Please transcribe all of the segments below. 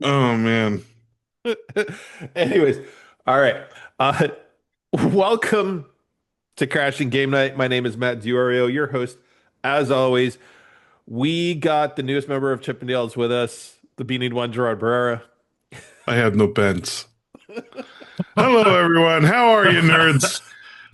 Oh man. Anyways, all right. Uh, welcome to Crashing Game Night. My name is Matt Duario, your host. As always, we got the newest member of Chippendales with us, the Beanie One, Gerard Barrera. I have no pens. Hello everyone. How are you nerds?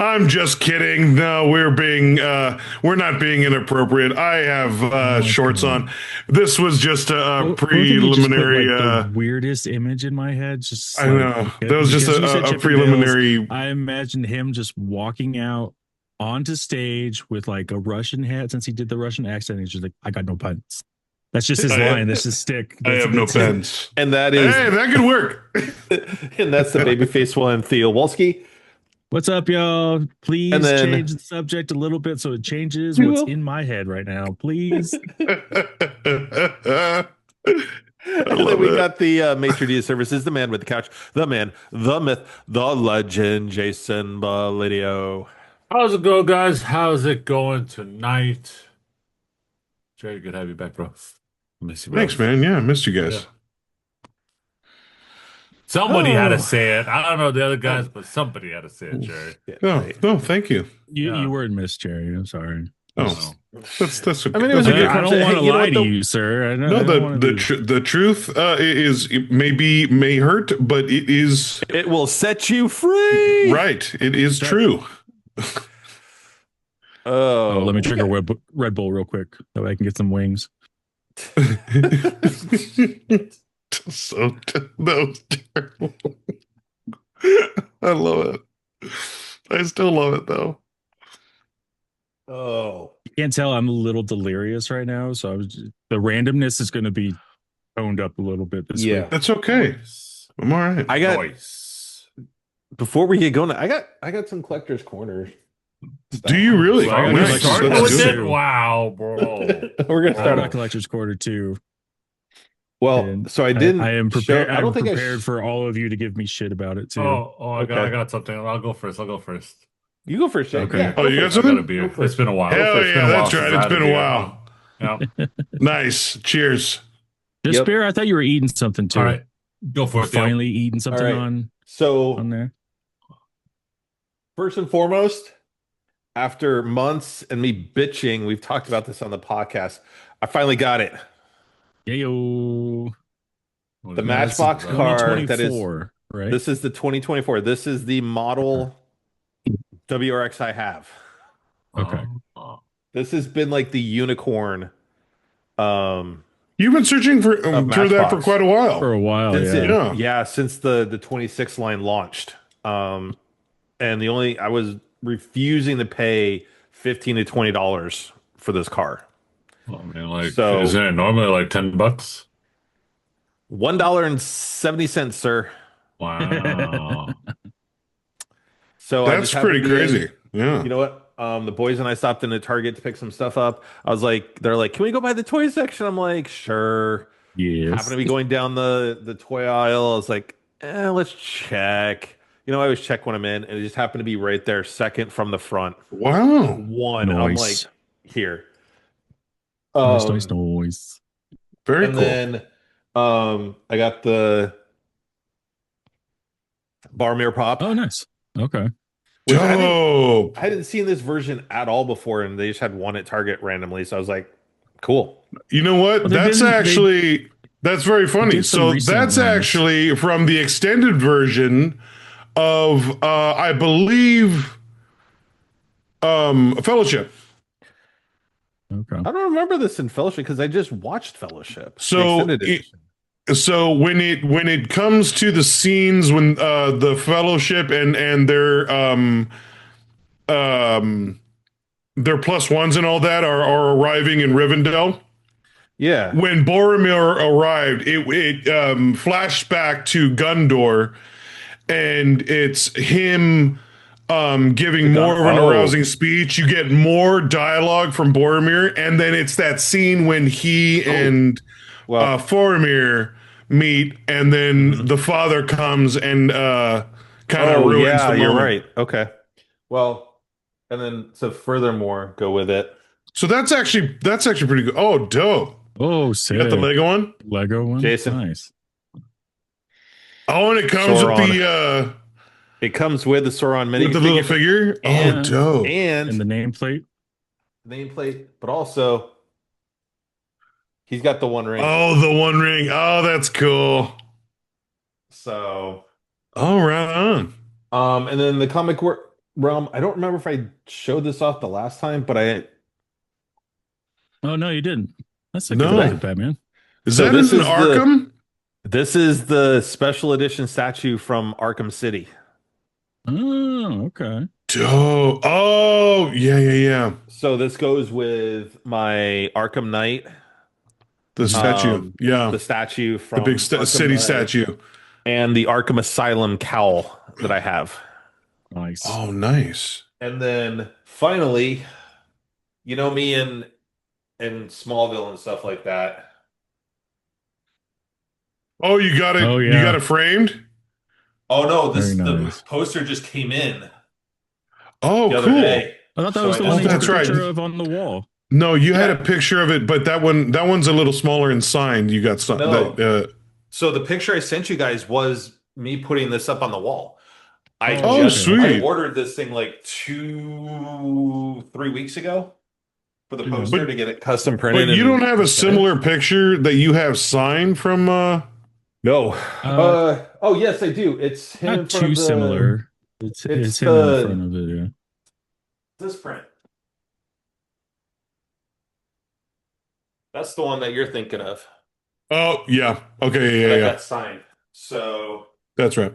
I'm just kidding. No, we're not being inappropriate. I have Oh my shorts on. god. This was just a Both of you just put preliminary like the weirdest image in my head. Just I like know. That was just because you said a Chippendales, preliminary. I imagined him just walking out onto stage with like a Russian hat since he did the Russian accent. He's just like, I got no puns. That's just his I have, line. That's his stick. I have no That's it. pens. And that is, Hey, that could work. and that's the babyface one, Theo Wolski. What's up, y'all? And Please then, change the subject a little bit so it changes we what's will. in my head right now. Please. I And then love we it. got the maitre d' services, the man with the couch, the man, the myth, the legend, Jason Balidio. How's it going, guys? How's it going tonight? Jerry, good to have you back, bro. Miss you, bro. Thanks, man. Yeah, I missed you Yeah. guys. Somebody had to Oh. say it. I don't know the other guys, but somebody had to say it, Jerry. Yeah, No, right. no, thank you. You Yeah. weren't missed, Jerry. I'm sorry. Oh, that's okay. I mean, it was That's a good okay. I don't conversation. want to Hey, you know lie what, to though? you, sir. I No, don't want to be. the truth is it may hurt, but it is It will set you free. right. It is true. Oh, Oh, let me drink a Red Bull real quick so I can get some wings. So that was terrible. I love it. I still love it though. oh. You can't tell I'm a little delirious right now, so the randomness is going to be toned up a little bit this Yeah. week. That's okay. Nice. I'm all right. I got Nice. before we get going. I got some collector's corner. Do you really? So I got Nice. collector's Starting That's with good. it? Wow, bro. We're gonna I start got off. collector's quarter too. Well, And so I didn't. I am prepared. I don't I'm think prepared for all of you to give me shit about it too. I got Okay. something. I'll go first. You go first, Jay. Okay. Yeah, Oh, go you got first. I got a something? beer. Go first. It's been a while. Hell It's been yeah, a while that's since right. I It's had a been a beer. while. Yeah. Nice. Cheers. This Yep. beer, I thought you were eating something too. All right. Go for it, Theo. Finally eating something All right. on So there. first and foremost, after months and me bitching, we've talked about this on the podcast. I finally got it. Yayo. The That's Matchbox car that is. 2024, right? This is the 2024. This is the model WRX I have. Okay. This has been like the unicorn. You've been searching for that for Matchbox. quite a while. For a while, Since yeah. since the 26 line launched. And I was refusing to pay $15 to $20 for this car. Oh man, like So- isn't it normally like $10? $1.70, sir. Wow. So I That's just happened pretty to be in- crazy. Yeah. You know what? The boys and I stopped in the Target to pick some stuff up. They're like, can we go by the toy section? I'm like, sure. Yes. Happened to be going down the toy aisle. I was like, let's check. You know, I always check when I'm in, and it just happened to be right there, second from the front. Wow. One. I'm like, Nice. here. Nice, Um, nice, nice. Very and cool. then I got the bar mirror pop. Oh, nice. Okay. which Dope. I hadn't seen this version at all before, and they just had one at Target randomly. So I was like, cool. You know what? Well, That's very funny. did some So recent that's ones. actually from the extended version of I believe Fellowship. Okay. I don't remember this in Fellowship because I just watched Fellowship. the So extended edition. So when it comes to the scenes when the Fellowship and their plus ones and all that are arriving in Rivendell, Yeah. when Boromir arrived, it flashed back to Gondor, and it's him giving more of an oh. arousing speech. You get more dialogue from Boromir, and then it's that scene when he and Well, Boromir meet, and then the father comes and kind of ruins yeah, the you're moment. right. Okay. Well, and then so furthermore, go with it. So that's actually pretty good. Oh, dope. Oh, You got the sick. Lego one? Lego one. Jason. Nice. Oh, and it comes Sauron. uh It comes with the Sauron with the little minifigure figure. Oh, and Yeah. dope. And the nameplate. nameplate, but also he's got the One Ring. Oh, the One Ring. Oh, that's cool. So, Oh, right on. and then the realm. I don't remember if I showed this off the last time, but I Oh no, you didn't. That's a good did No. look I? at Batman. Is So that in Arkham? this is the special edition statue from Arkham City. Oh, okay. Dope. Oh, yeah, yeah, yeah. So this goes with my Arkham Knight, The Mhm. statue. Yeah. the statue The big from Arkham city Knight, statue. and the Arkham Asylum cowl that I have. Nice. Oh, nice. And then finally, you know me in Smallville and stuff like that. Oh, you got it. Oh You got yeah. it framed? Oh no, Very the nice. poster just came in Oh, the other cool. day. I thought that So was I the just one that you that's took a right. picture of on the wall. No, you had a Yeah. picture of it, but that one's a little smaller and signed. You got some No. that So the picture I sent you guys was me putting this up on the wall. I Oh, Oh, just okay. I sweet. ordered this thing like 3 weeks ago for the Yeah. poster But to get it custom but printed you don't and have a finished. similar picture that you have signed from No. Uh, Oh yes, I do. It's him in Not front too of the similar. It's it's him in the front of it. Yeah. this print. That's the one that you're thinking of Oh, yeah. Okay, that yeah, I yeah. got signed. So That's right.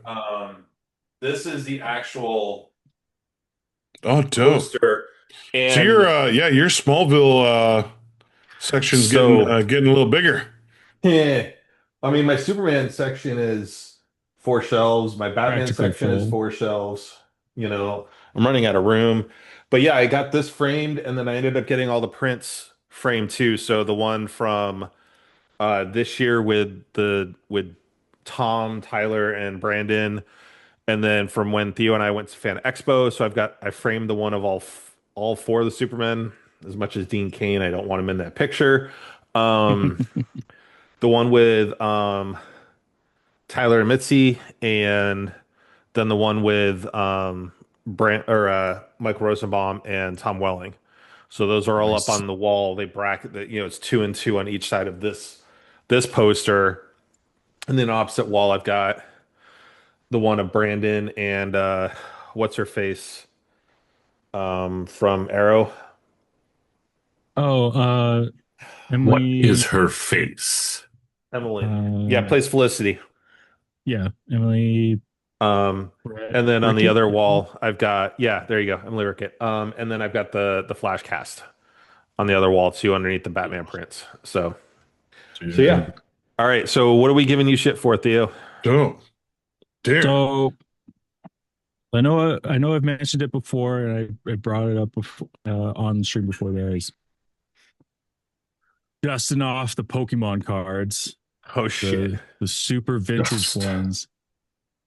this is the actual Oh, dope. poster. So And your Smallville section's so getting a little bigger. yeah, I mean my Superman section is 4 shelves, my Batman Practically section is full. 4 shelves. You know, I'm running out of room. But yeah, I got this framed and then I ended up getting all the prints framed too. So the one from this year with Tom, Tyler, and Brandon, and then from when Theo and I went to Fan Expo. So I framed the one of all four of the Supermen. As much as Dean Cain, I don't want him in that picture. Um, the one with Tyler and Mitzi, and then the one with Michael Rosenbaum and Tom Welling. So those are all up Nice. on the wall. They bracket that, it's 2 and 2 on each side of this poster. And then opposite wall, I've got the one of Brandon and what's her face from Arrow. Oh, What Emily. is her face? Emily. Yeah, Uh, plays Felicity. yeah, Emily Um, and then on the Rickett. other wall, I've got there you go, Emily Rickett. And then I've got the Flash cast on the other wall too, underneath the Batman prints. So yeah. Dude. All right. So what are we giving you shit for, Theo? Dope. Damn. So I know I've mentioned it before, and I brought it up before, on the stream before. There is dusting off the Pokemon cards, Oh shit. the super vintage Dust. ones,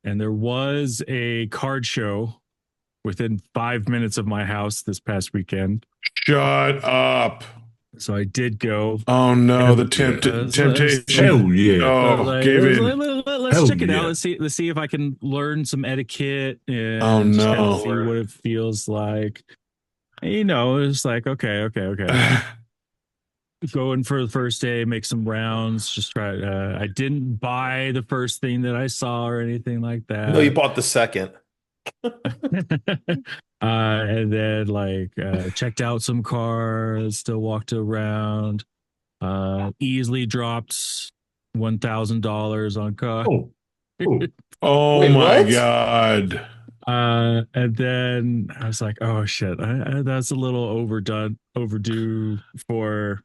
and there was a card show within 5 minutes of my house this past weekend. Shut up. So I did go. Oh no, the Let's- temptation. Hell yeah. Oh, gave in. Let's Hell check it out. yeah. Let's see if I can learn some etiquette and Oh, just kind no. of see what it feels like. It's like okay. Going for the first day, make some rounds, just try. I didn't buy the first thing that I saw or anything like that. No, you bought the second. And then checked out some cars, still walked around, easily dropped $1,000 on car. Oh, oh. Oh Wait, my what? God. And then I was like, oh shit, that's a little overdue for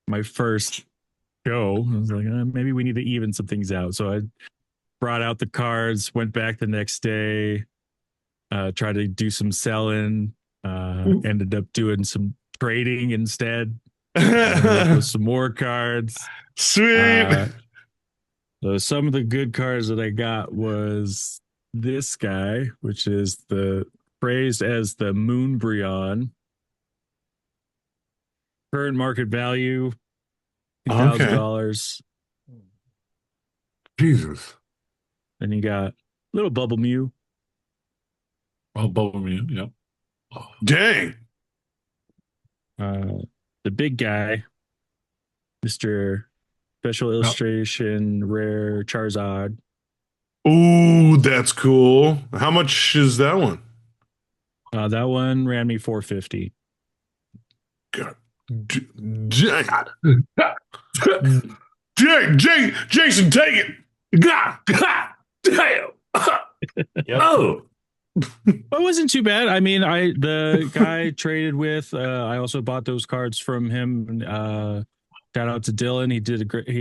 my first show. I was like, maybe we need to even some things out. So I brought out the cards, went back the next day, tried to do some selling, ended up doing some trading instead. With some more cards. Sweet. So some of the good cards that I got was this guy, which is praised as the Moonbryon. Current market value Okay. $2,000. Jesus. Then you got little Bubble Mew, Oh, Bubble Me. Yep. Oh, Dang. uh, the big guy, Mr. Special yep. Illustration Rare Charizard. Ooh, that's cool. How much is that one? That one ran me 450. God. Jason, take it. God, God damn. Yep. Oh, It wasn't too bad. I mean, the guy traded with. I also bought those cards from him. Shout out to Dylan. He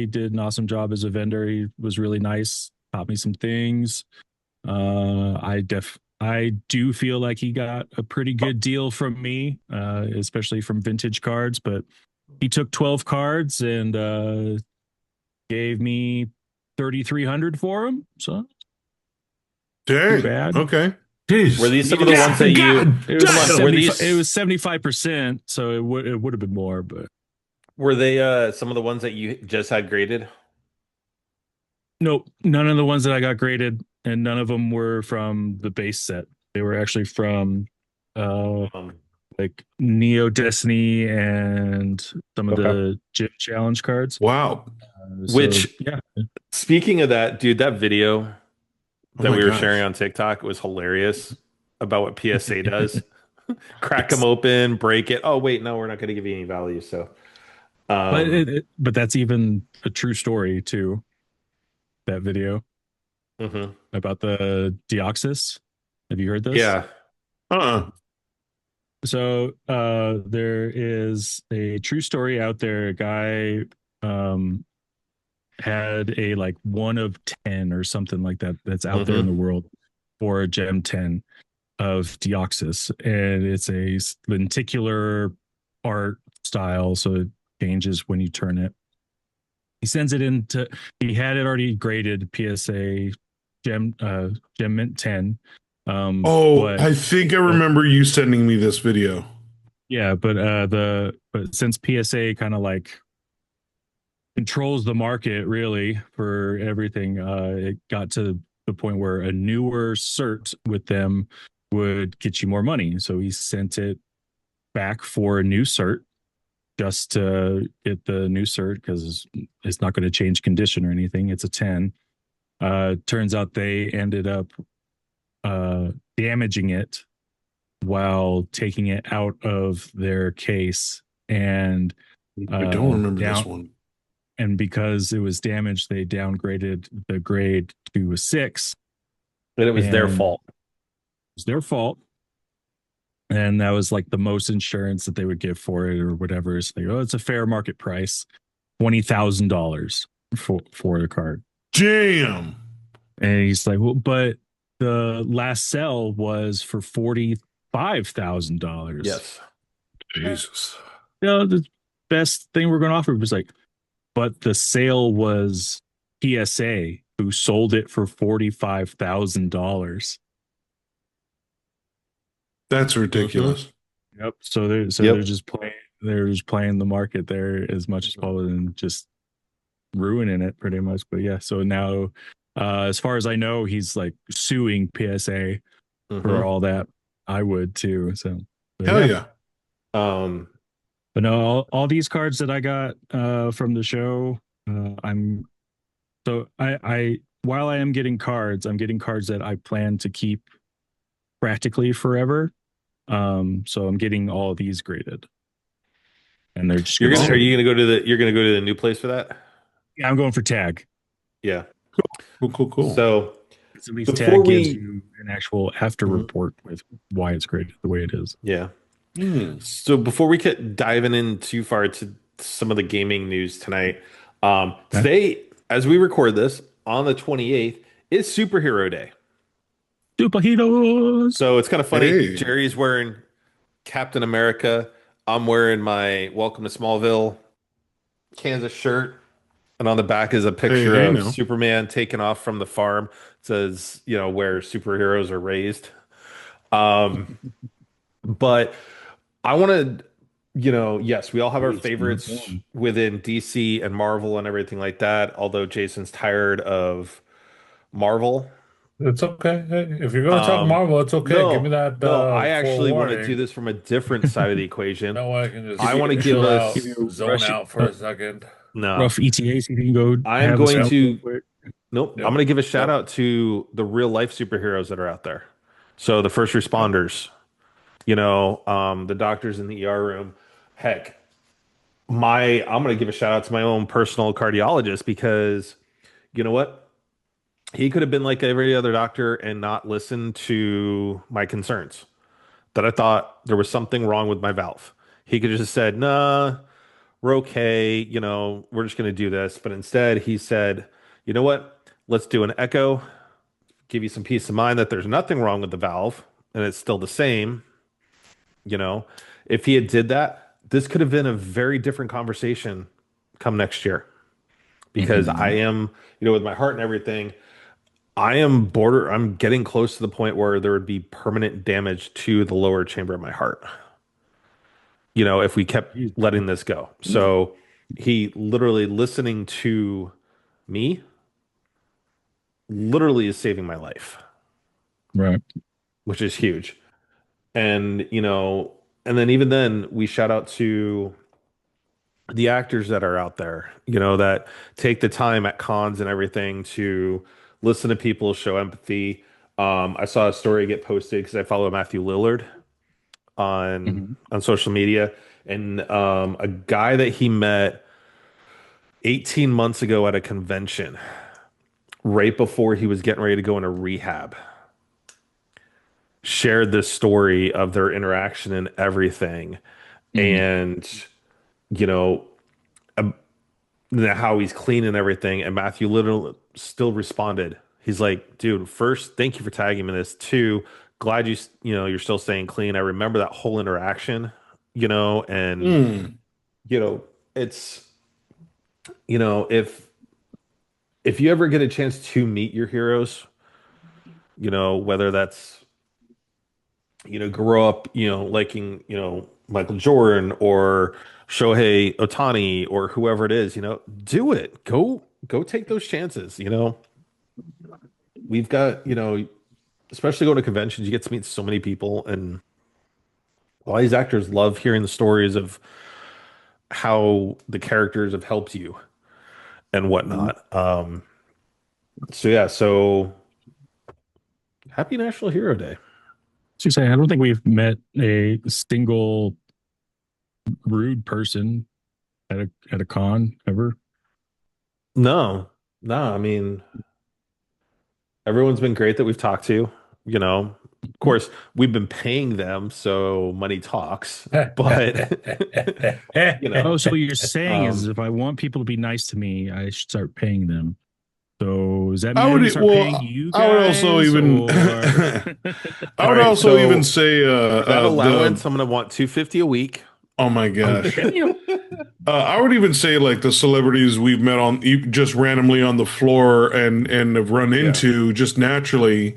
did an awesome job as a vendor. He was really nice. Taught me some things. I do feel like he got a pretty good deal from me, especially from vintage cards. But he took 12 cards and gave me 3,300 for them. So too Dang. bad. Okay. jeez. Were these some of the ones that you? God It was Come on, were these? it was 75%, so it would have been more, but Were they some of the ones that you just had graded? nope, none of the ones that I got graded, and none of them were from the base set. They were actually from uh Um, like Neo Destiny and some of okay. the gym challenge cards. Wow. So Which, yeah, speaking of that, dude, that video Oh that my we were sharing gosh. on TikTok was hilarious about what PSA does. Crack them open, break it. Oh wait, no, we're not going to give you any value. So, but um, but that's even a true story too. That video mhm. about the Deoxys. Have you heard this? Yeah. Uh-uh. So there is a true story out there. A guy um, had a like 1 of 10 or something like that that's out there in Hmm. the world for a Gem 10 of Deoxys. And it's a lenticular art style. So it changes when you turn it. He sends it into, he had it already graded PSA Gem Mint 10. Oh, But I think I remember you sending me this video. yeah, but since PSA kind of like controls the market really for everything, it got to the point where a newer cert with them would get you more money. So he sent it back for a new cert just to get the new cert because it's not going to change condition or anything. It's a 10. Turns out they ended up damaging it while taking it out of their case and I don't remember this down, one. and because it was damaged they downgraded the grade to a 6, And it was their and it fault. was their fault, and that was like the most insurance that they would give for it or whatever. It's like, oh, it's a fair market price, $20,000 for the card. Damn. And he's like, well, but the last sell was for $45,000. Yes. Jesus. The best thing we're going to offer was like, but the sale was PSA who sold it for $45,000. That's ridiculous. Yep. So they're Yep. they're just playing the market there as much as possible and just ruining it pretty much. But yeah, so now as far as I know, he's like suing PSA for Mhm. all that. I would too. So but Hell yeah. yeah. But no, all these cards that I got from the show, I while I am getting cards, I'm getting cards that I plan to keep practically forever. So I'm getting all of these graded, and they're just You're gonna gonna are sit. you gonna go to the you're gonna go to the new place for that? Yeah, I'm going for tag. Yeah. Cool. So At least before tag gives we you an actual after Mhm. report with why it's graded the way it is. yeah. Hmm. So before we get diving in too far to some of the gaming news tonight, Okay. today, as we record this on the 28th, is Superhero Day. Superheroes. So it's kind of funny. Hey. Jerry's wearing Captain America. I'm wearing my Welcome to Smallville Kansas shirt. And on the back is a Hey, picture hey of now. Superman taken off from the farm. It says, where superheroes are raised. Um, but I want to yes, we all have our Please, move favorites on. within DC and Marvel and everything like that. Although Jason's tired of Marvel. It's okay. Hey, if you're gonna talk Um, Marvel, it's okay. Give me no, that no, I actually want to do forewarning. this from a different side of the equation. That way I can Give I just you, want to give chill out, give us, you zone out for a second. no, rough ETA so you can go I am have a going smoke real to, quick. nope, I'm Yep. going to give a shout Yep. out to the real life superheroes that are out there. So the first Yep. responders, the doctors in the ER room. Heck, I'm going to give a shout out to my own personal cardiologist because you know what? He could have been like every other doctor and not listen to my concerns that I thought there was something wrong with my valve. He could have just said, nah, we're okay. We're just going to do this. But instead, he said, you know what? Let's do an echo, give you some peace of mind that there's nothing wrong with the valve and it's still the same. You know, if he had did that, this could have been a very different conversation come next year because I Mhm. am, with my heart and everything, I'm getting close to the point where there would be permanent damage to the lower chamber of my heart, if we kept Jeez. letting this go. So he literally listening to me literally is saving my life, Right. which is huge. And, and then even then we shout out to the actors that are out there, that take the time at cons and everything to listen to people, show empathy. I saw a story get posted because I follow Matthew Lillard on Mhm. social media, and a guy that he met 18 months ago at a convention, right before he was getting ready to go into rehab, shared this story of their interaction and everything, Mhm. and you know how he's clean and everything. And Matthew literally still responded. He's like, dude, first, thank you for tagging me in this. Two, glad you're still staying clean. I remember that whole interaction, and Mm. you know, it's if you ever get a chance to meet your heroes, whether that's grow up, liking, Michael Jordan or Shohei Otani or whoever it is, do it. Go take those chances, We've got, especially going to conventions, you get to meet so many people, and a lot of these actors love hearing the stories of how the characters have helped you and whatnot. So yeah, so happy National Hero Day. So you say, I don't think we've met a single rude person at a con ever. No, no, I mean, everyone's been great that we've talked to, Of course, we've been paying them, so money talks, but Oh, so what you're saying is um, if I want people to be nice to me, I should start paying them. So does that I mean I need to would start paying well, you I would also guys even or I all would right, also even so say for that the allowance, I'm gonna want 250 a week. oh my oh gosh. damn. I would even say like the celebrities we've met on just randomly on the floor and have run Yeah. into just naturally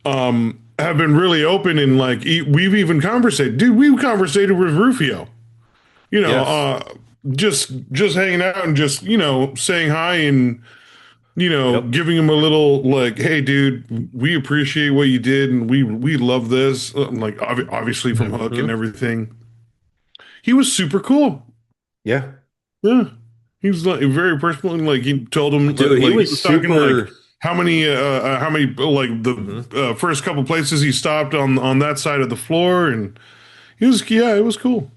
have been really open and like we've even conversated. Dude, we've conversated with Rufio. You know, Yes. just hanging out and just saying hi and Yep. giving him a little like, hey, dude, we appreciate what you did and we love this. Like obviously from Hook and Hmm. everything. He was super cool. Yeah. Yeah. He was like very personal and like he told him Dude, he like he was was talking like super. how many like the Mhm. first couple places he stopped on that side of the floor and he was yeah, it was cool.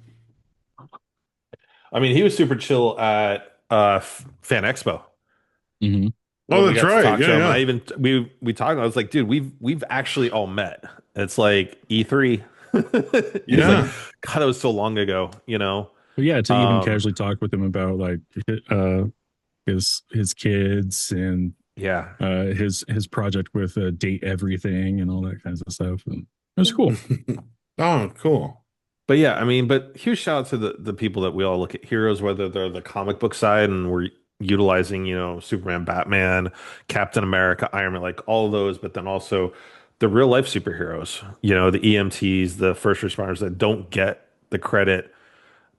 I mean, he was super chill at Fan Expo Mhm. Oh, when we that's got to right. talk Yeah, to him. And yeah. I even we talked. I was like, dude, we've actually all met. It's like E3. He's like, Yeah. God, that was so long ago. But yeah, to even Um, casually talk with him about like uh his kids and yeah. his project with date everything and all that kinds of stuff. And it was cool. Oh, cool. But yeah, I mean, but huge shout out to the people that we all look at heroes, whether they're the comic book side and we're utilizing, Superman, Batman, Captain America, Iron Man, like all of those, but then also the real life superheroes, the EMTs, the first responders that don't get the credit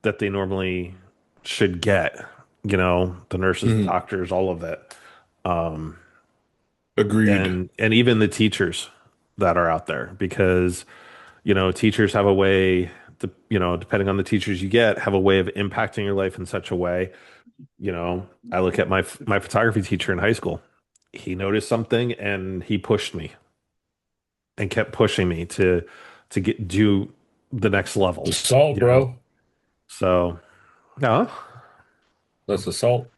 that they normally should get. You know, the nurses, the Mhm. doctors, all of that. Um, Agreed. and even the teachers that are out there because teachers have a way to, depending on the teachers you get, have a way of impacting your life in such a way. I look at my photography teacher in high school. He noticed something and he pushed me and kept pushing me to get do the next level, Assault, bro. so no. That's assault.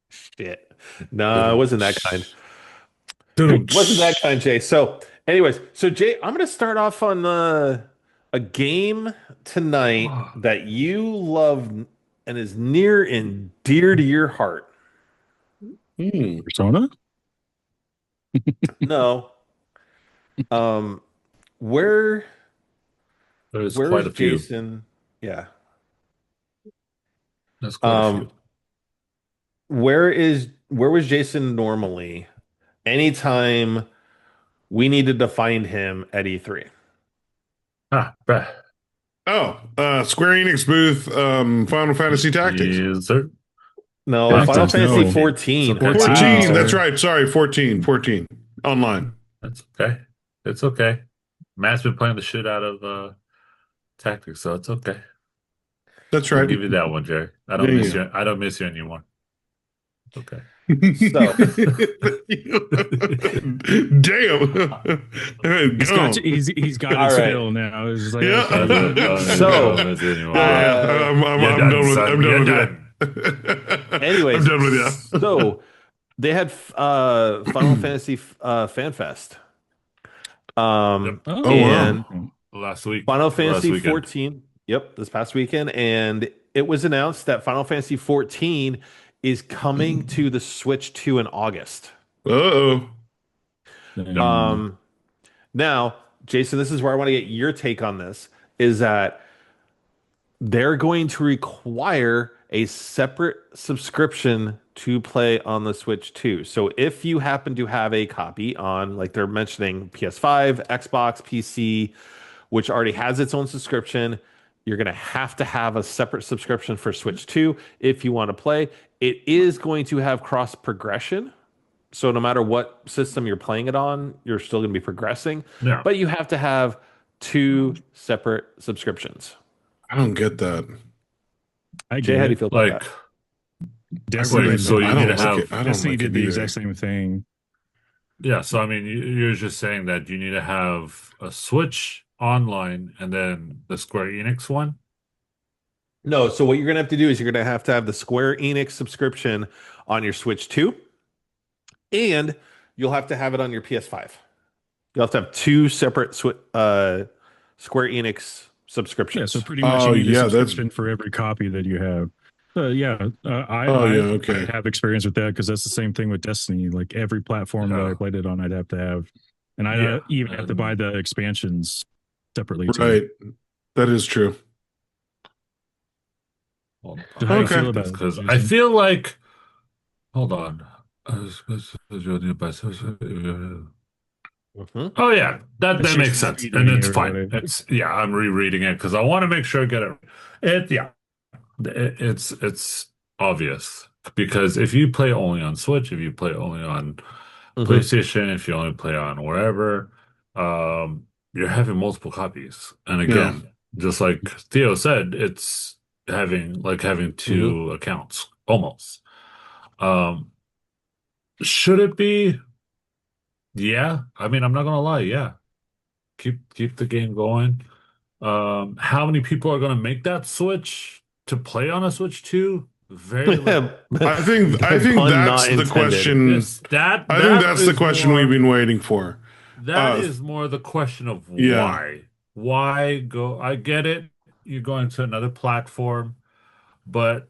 Shit. No, it wasn't that kind. Dude. Wasn't that kind, Jay. So, anyways, Jay, I'm going to start off on a game tonight that you love and is near and dear to your heart. Persona? No. Um, where There's where quite is a few. Jason? Yeah. There's quite a Um, few. where was Jason normally? Anytime we needed to find him at E3. Ah, bruh. Oh, Square Enix booth, Final Fantasy Tactics. Yes, sir. No, Tactics, Final Fantasy no. 14. 14, Wow. that's right. Sorry, 14 online. That's okay. It's okay. Matt's been playing the shit out of tactics, so it's okay. That's I'll right. give you that one, Jerry. I don't There you miss go. you. I don't miss you anymore. Okay. So Damn. He's got All his right. fill now. It's just like, Yeah. So, I don't miss you anymore. I'm You're done done, with son. I'm done You're with done. you. anyways, I'm done with you. so they had Final Fantasy Fan Fest. Yep. Oh, And wow. Last week. Final Last Fantasy weekend. 14. Yep, this past weekend, and it was announced that Final Fantasy 14 is coming to the Switch 2 in August. Uh-oh. Um, now, Jason, this is where I want to get your take on this, is that they're going to require a separate subscription to play on the Switch 2. So if you happen to have a copy on, like they're mentioning, PS5, Xbox, PC, which already has its own subscription, you're going to have a separate subscription for Switch 2 if you want to play. It is going to have cross progression. So no matter what system you're playing it on, you're still going to be progressing. Yeah. But you have to have two separate subscriptions. I don't get that. I Jay, get how do you it. feel about Like, that? Destiny, wait, so you I need don't to like have. it. I don't Destiny like did it the either. exact same thing. Yeah, so I mean, you're just saying that you need to have a Switch online and then the Square Enix one. No, so what you're going to have to do is you're going to have the Square Enix subscription on your Switch 2, and you'll have to have it on your PS5. You'll have to have two separate Square Enix Yeah, subscriptions. so pretty much Oh, you need a yeah, that's- subscription for every copy that you have. I okay. have experience with that because that's the same thing with Destiny. Like every platform that I Yeah. played it on, I'd have to have, and I Yeah. even have to buy the expansions separately too. Right. That is true. Hold So how do you Okay. feel about it? Because I Jason? feel like, hold on. Mhm. Oh yeah, that It's makes just sense, reading and it's it, fine. right? It's I'm rereading it because I want to make sure I get it. It's obvious because if you play only on Switch, if you play only on Mhm. PlayStation, if you only play on wherever, you're having multiple copies. And again, just like Theo said, it's having two accounts almost. Should it be? Yeah, I mean, I'm not gonna lie. Yeah, keep the game going. How many people are gonna make that switch to play on a Switch 2? Very little. I think Pun that's not the intended. question. Yes, I think that's the question we've been waiting for. That Uh, is more the question of yeah. why. Why go? I get it. You're going to another platform, but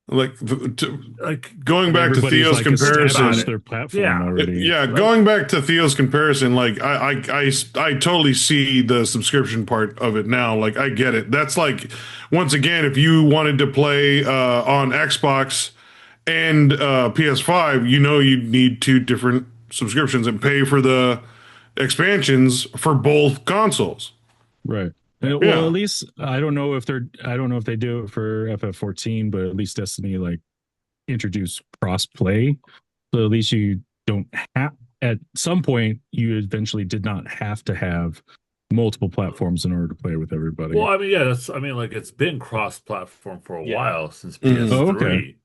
Like like going back to Everybody's Theo's like comparison. established their platform Yeah. already. Yeah, going back to Theo's comparison, like I totally see the subscription part of it now. Like I get it. That's like once again, if you wanted to play on Xbox and PS5, you'd need two different subscriptions and pay for the expansions for both consoles. Right. Well, Yeah. at least I don't know if they do it for FF14, but at least Destiny like introduced cross play. So at least you don't have at some point you eventually did not have to have multiple platforms in order to play with Well, everybody. I mean, yeah, like it's been cross-platform for a Yeah. while since Mhm. Oh, okay. PS3.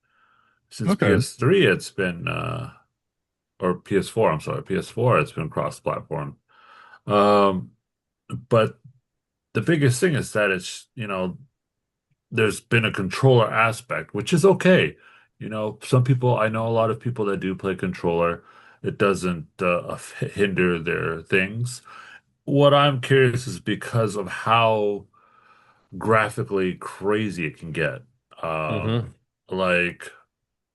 Since Okay. PS3, it's been or PS4, I'm sorry, PS4, it's been cross-platform. Um, but the biggest thing is that there's been a controller aspect, which is okay. Some people, I know a lot of people that do play controller. It doesn't hinder their things. What I'm curious is because of how graphically crazy it can get. Mm-hmm. Like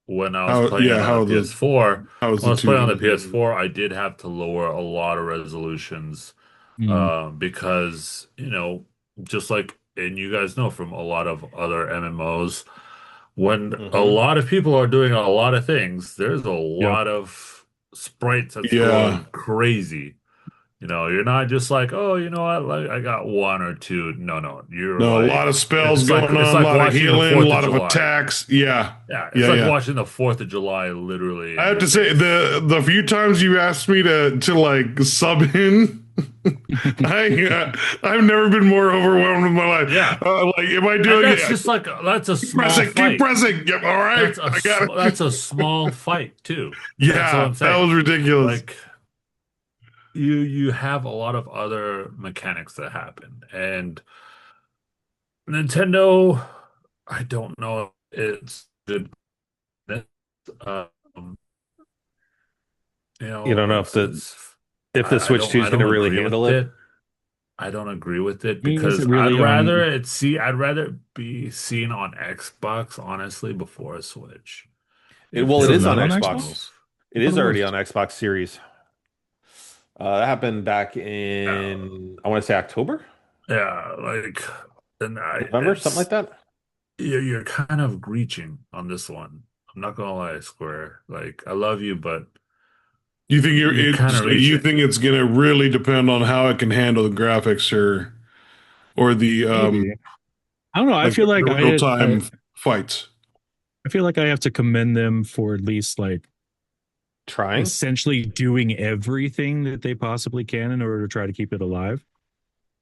when I was playing it on the How PS4, how's when I the was playing on the two? PS4, I did have to lower a lot of resolutions Mm, because, just like, and you guys know from a lot of other MMOs, when a Mm-hmm. lot of people are doing a lot of things, there's a yep. lot of sprites that's Yeah. going crazy. You're not just like, oh, you know what, like I got one or two. No, no, you're No, a like, lot of spells it's like going it's on, a like lot of watching the healing, a Fourth of lot of July. attacks. Yeah. Yeah, it's Yeah, like yeah. watching the 4th of July literally I in have your to say face. the few times you asked me to like sub in, I've never been more overwhelmed with my life. Yeah, Like, am I and doing that's it? just like that's a Keep pressing, small keep fight. pressing. Yep, all right, I got That's it. a small fight too. That's what Yeah, I'm that saying. was ridiculous. Like you have a lot of other mechanics that happen, and Nintendo, I don't know if it's good. Um, You don't know it's if the Switch 2 is I going to don't really agree handle with it. it. I don't agree with it I mean, is because it really on? I'd rather it be seen on Xbox, honestly, before a Switch. If Well, Is it it they're is not on on gonna Xbox. Xbox? move. It I thought is it already was. on Xbox Series. That happened back Yeah, in, I want to say October, yeah, like, and November, something like that. you're kind of reaching on this one. I'm not gonna lie, Square. Like, I love you, but You think you're kind of you reaching. think it's gonna really depend on how it can handle the graphics or the Maybe. I don't know. like the real time fights. I feel like I have to commend them for at least like Trying. essentially doing everything that they possibly can in order to try to keep it alive.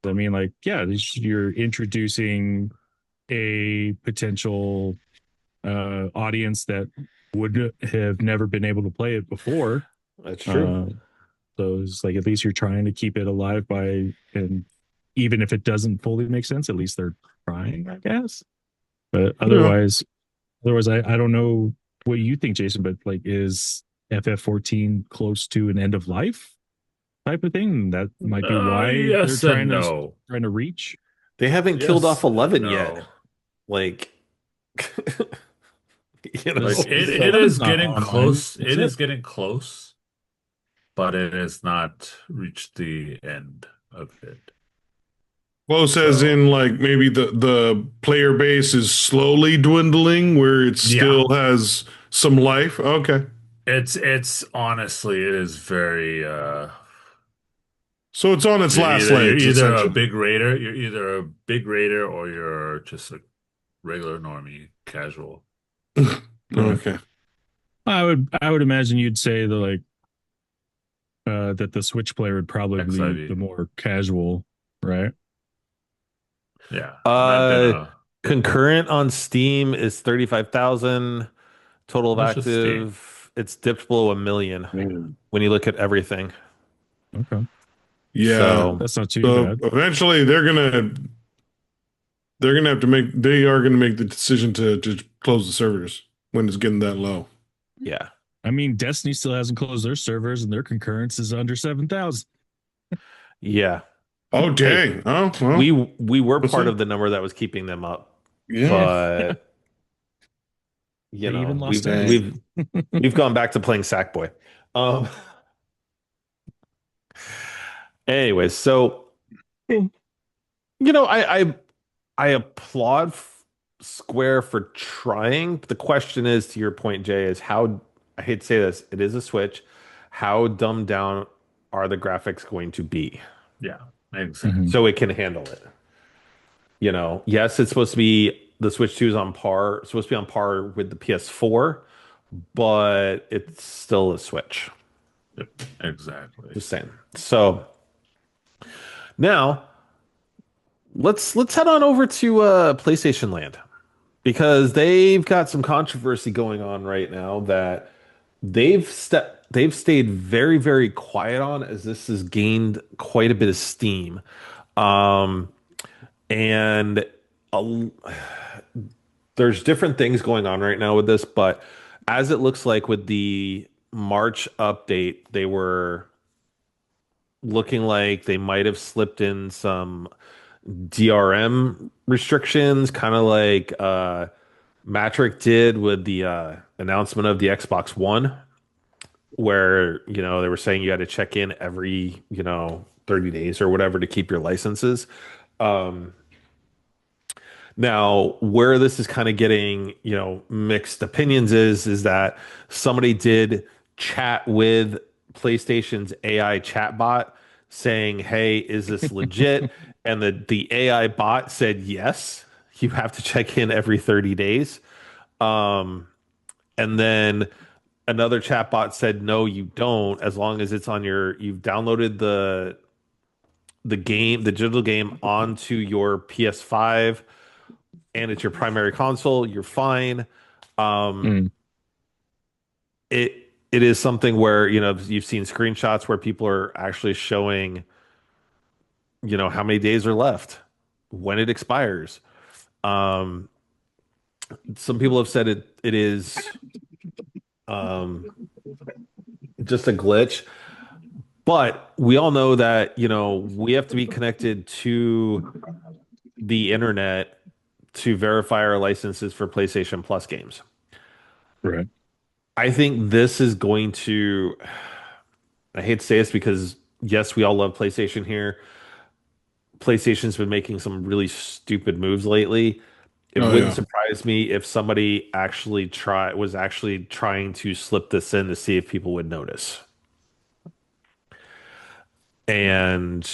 I mean, like, yeah, you're introducing a potential audience that would have never been able to play it before. That's true. Uh, so it's like at least you're trying to keep it alive by, and even if it doesn't fully make sense, at least they're trying, I guess. But Yeah. otherwise, I don't know what you think, Jason. But like, is FF14 close to an end of life type of thing? That might be why they're Yes and no. trying to reach. They haven't killed off Yes and 11 yet. no. Like, Like it so Eleven's is not getting online, close. is It it? is getting close, but it has not reached the end of it. Close as So in like maybe the player base is slowly dwindling where it yeah, still has some life. Okay. it's honestly it is very So it's on its last you're legs, either a essentially. big raider, you're either a big raider or you're just a regular normie casual. Yeah. Okay. I would imagine you'd say the like that the Switch player would probably be XIV. the more casual, right? Yeah. And I've been uh concurrent on Steam is 35,000 total of that's just Steam. active. It's dipped below a million Mm. when you look at everything. Okay, Yeah. So, that's not too So bad. eventually they're gonna have to make they are gonna make the decision to close the servers when it's getting that low. yeah. I mean, Destiny still hasn't closed their servers, and their concurrence is under 7,000. Yeah. Oh Hey, dang. Oh well. we were We'll part see. of the number that was keeping them up, Yeah. but They even lost us. Dang. we've gone back to playing Sackboy. Um anyways, so I applaud Square for trying. The question is, to your point, Jay, is how, I hate to say this, it is a Switch. How dumbed down are the graphics going to be Yeah. Makes Mhm. sense. so it can handle it? Yes, it's supposed to be the Switch 2 is supposed to be on par with the PS4, but it's still a Switch. Yep, exactly. Just saying. So now let's head on over to PlayStation Land because they've got some controversy going on right now that they've stayed very, very quiet on as this has gained quite a bit of steam. Um, and a, there's different things going on right now with this, but as it looks like with the March update, they were looking like they might have slipped in some DRM restrictions, kind of like Matrick did with the announcement of the Xbox One, where they were saying you had to check in every 30 days or whatever to keep your licenses. Um, Now, where this is kind of getting, mixed opinions is that somebody did chat with PlayStation's AI chatbot saying, "Hey, is this legit?" And the AI bot said, "Yes, you have to check in every 30 days." Um, and then another chatbot said, "No, you don't, as long as you've downloaded the digital game onto your PS5 and it's your primary console, you're fine." Um, Mm. it is something where, you've seen screenshots where people are actually showing, how many days are left, when it expires. Um, some people have said it is um, just a glitch, but we all know that, we have to be connected to the internet to verify our licenses for PlayStation Plus games. Right. I think this is going to, I hate to say this because yes, we all love PlayStation here. PlayStation's been making some really stupid moves lately. It Oh wouldn't yeah. surprise me if somebody was actually trying to slip this in to see if people would notice. And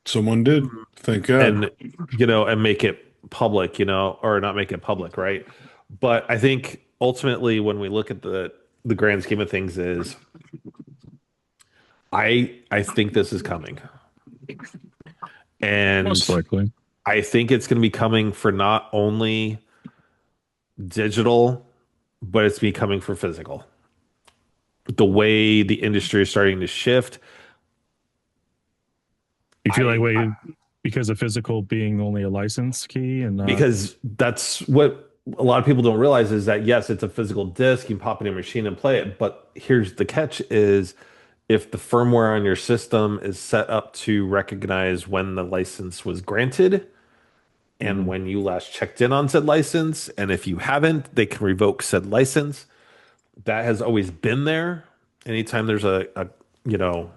Someone did. Thank God. and and make it public, or not make it public, right? But I think ultimately when we look at the grand scheme of things is I think this is coming. Most And likely. I think it's going to be coming for not only digital, but it's becoming for physical. The way the industry is starting to shift, You feel like I, I wait because of physical being only a license key and not because that's what a lot of people don't realize is that yes, it's a physical disc, you can pop it in a machine and play it, but here's the catch is if the firmware on your system is set up to recognize when the license was granted and Mhm. when you last checked in on said license, and if you haven't, they can revoke said license. That has always been there. Anytime there's a you know,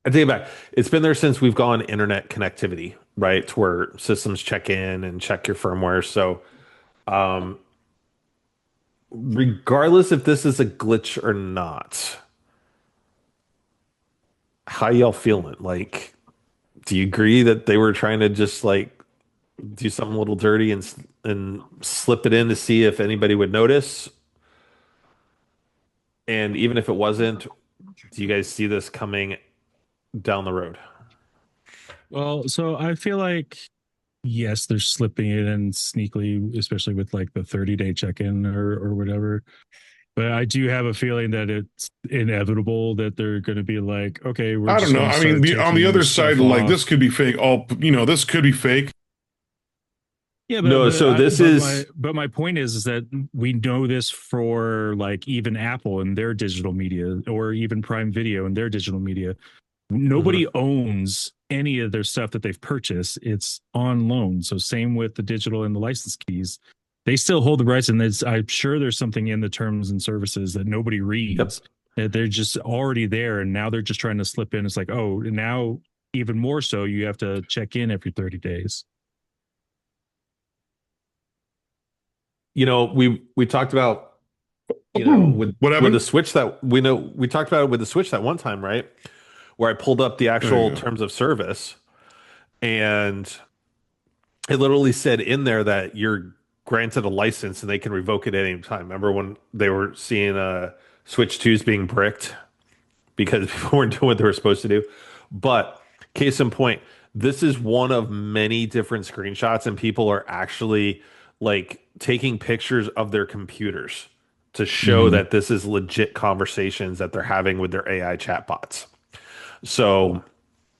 I take it back. It's been there since we've gone internet connectivity, right? To where systems check in and check your firmware. So, um, regardless if this is a glitch or not, how y'all feeling? Like, do you agree that they were trying to just like do something a little dirty and slip it in to see if anybody would notice? And even if it wasn't, do you guys see this coming down the road? well, so I feel like yes, they're slipping it in sneakily, especially with like the 30-day check-in or whatever. But I do have a feeling that it's inevitable that they're going to be like, okay, we're I don't just know. going to I mean, start on the taking other side, stuff like this off. could be fake. This could be fake. Yeah, No, so this is but my point is that we know this for like even Apple and their digital media, or even Prime Video and their digital media. Mhm. Nobody owns any of their stuff that they've purchased. It's on loan. So same with the digital and the license keys. They still hold the rights, and I'm sure there's something in the terms and services that nobody Yep. reads. That they're just already there, and now they're just trying to slip in. It's like, oh, now even more so, you have to check in every 30 days. We talked about, What with the happened? Switch that we talked about it with the Switch that one time, right? Where I pulled up the There you actual go. terms of service and it literally said in there that you're granted a license and they can revoke it at any time. Remember when they were seeing Switch 2s being bricked because people weren't doing what they were supposed to do? But case in point, this is one of many different screenshots, and people are actually like taking pictures of their computers to show Mhm. that this is legit conversations that they're having with their AI chatbots. So,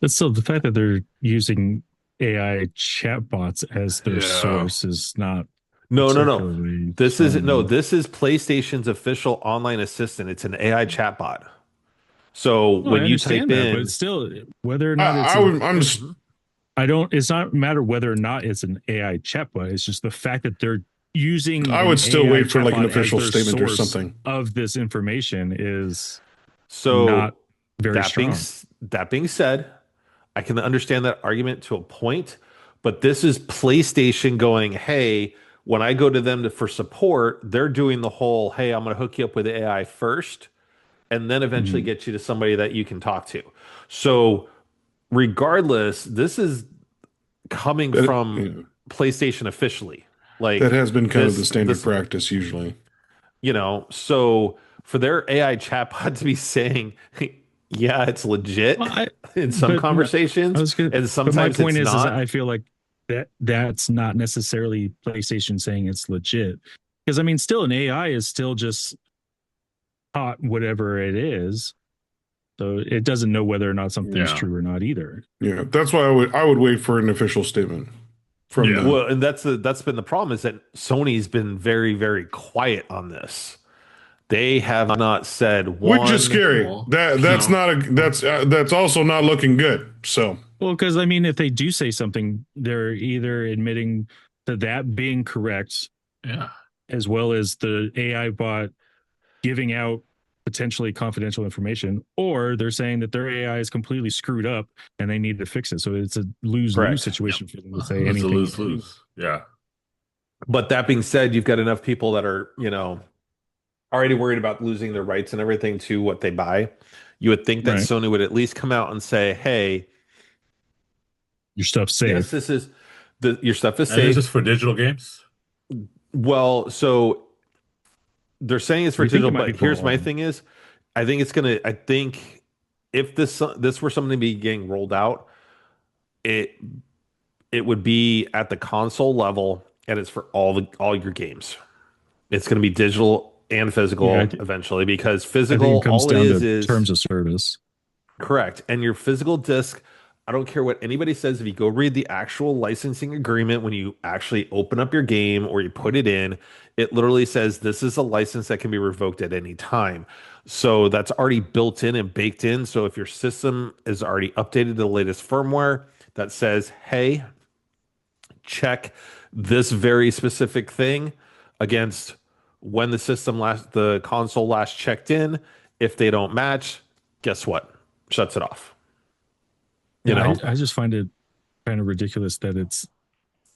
But still, the fact that they're using AI chatbots as their Yeah. source is not no, no, no. particularly This is no, strong. this is PlayStation's official online assistant. It's an AI chatbot. So No, I when you type understand that, but in, it's still whether or I, not it's I a would. I'm just. Mhm. I don't it's not matter whether or not it's an AI chatbot. It's just the fact that they're using I an would still AI wait for like an chatbot as official their statement or source something. of this information is not so very strong. that being said, I can understand that argument to a point, but this is PlayStation going, hey, when I go to them for support, they're doing the whole, hey, I'm going to hook you up with AI first and then eventually Mhm. get you to somebody that you can talk to. So, regardless, this is coming That from PlayStation officially. that Like has been kind of the standard this, practice usually. so for their AI chatbot to be saying, yeah, it's legit Well, I in some but I conversations, was good. and But my sometimes point it's is not. I feel like that's not necessarily PlayStation saying it's legit. Because I mean, still an AI is still just taught whatever it is. So it doesn't know whether or not something's Yeah. true or not either. Yeah, that's why I would wait for an official statement from Yeah. them. Well, and that's been the problem is that Sony's been very, very quiet on this. They have not said Which is one. scary. Well, That's no. not a that's also not looking good. So Well, because I mean, if they do say something, they're either admitting to that being correct, Yeah. as well as the AI bot giving out potentially confidential information, or they're saying that their AI is completely screwed up and they need to fix it. So it's a lose lose Correct. Yep. situation for them to say It's a anything. lose lose. Yeah. But that being said, you've got enough people that are, already worried about losing their rights and everything to what they buy. You would think that Right. Sony would at least come out and say, hey, Your stuff's yes, safe. this is your stuff is And is safe. this for digital games? Well, so they're saying it's for We think it digital, might be but for here's all of my them. thing is, I think if this were something to be getting rolled out, it it would be at the console level and it's for all your games. It's going to be digital and Yeah, physical eventually because I think it physical, comes all it down to is terms of service. correct. And your physical disc, I don't care what anybody says. If you go read the actual licensing agreement, when you actually open up your game or you put it in, it literally says this is a license that can be revoked at any time. So that's already built in and baked in. So if your system is already updated to the latest firmware that says, hey, check this very specific thing against when the console last checked in. If they don't match, guess what? Shuts it off. You Yeah, know, I just find it kind of ridiculous that it's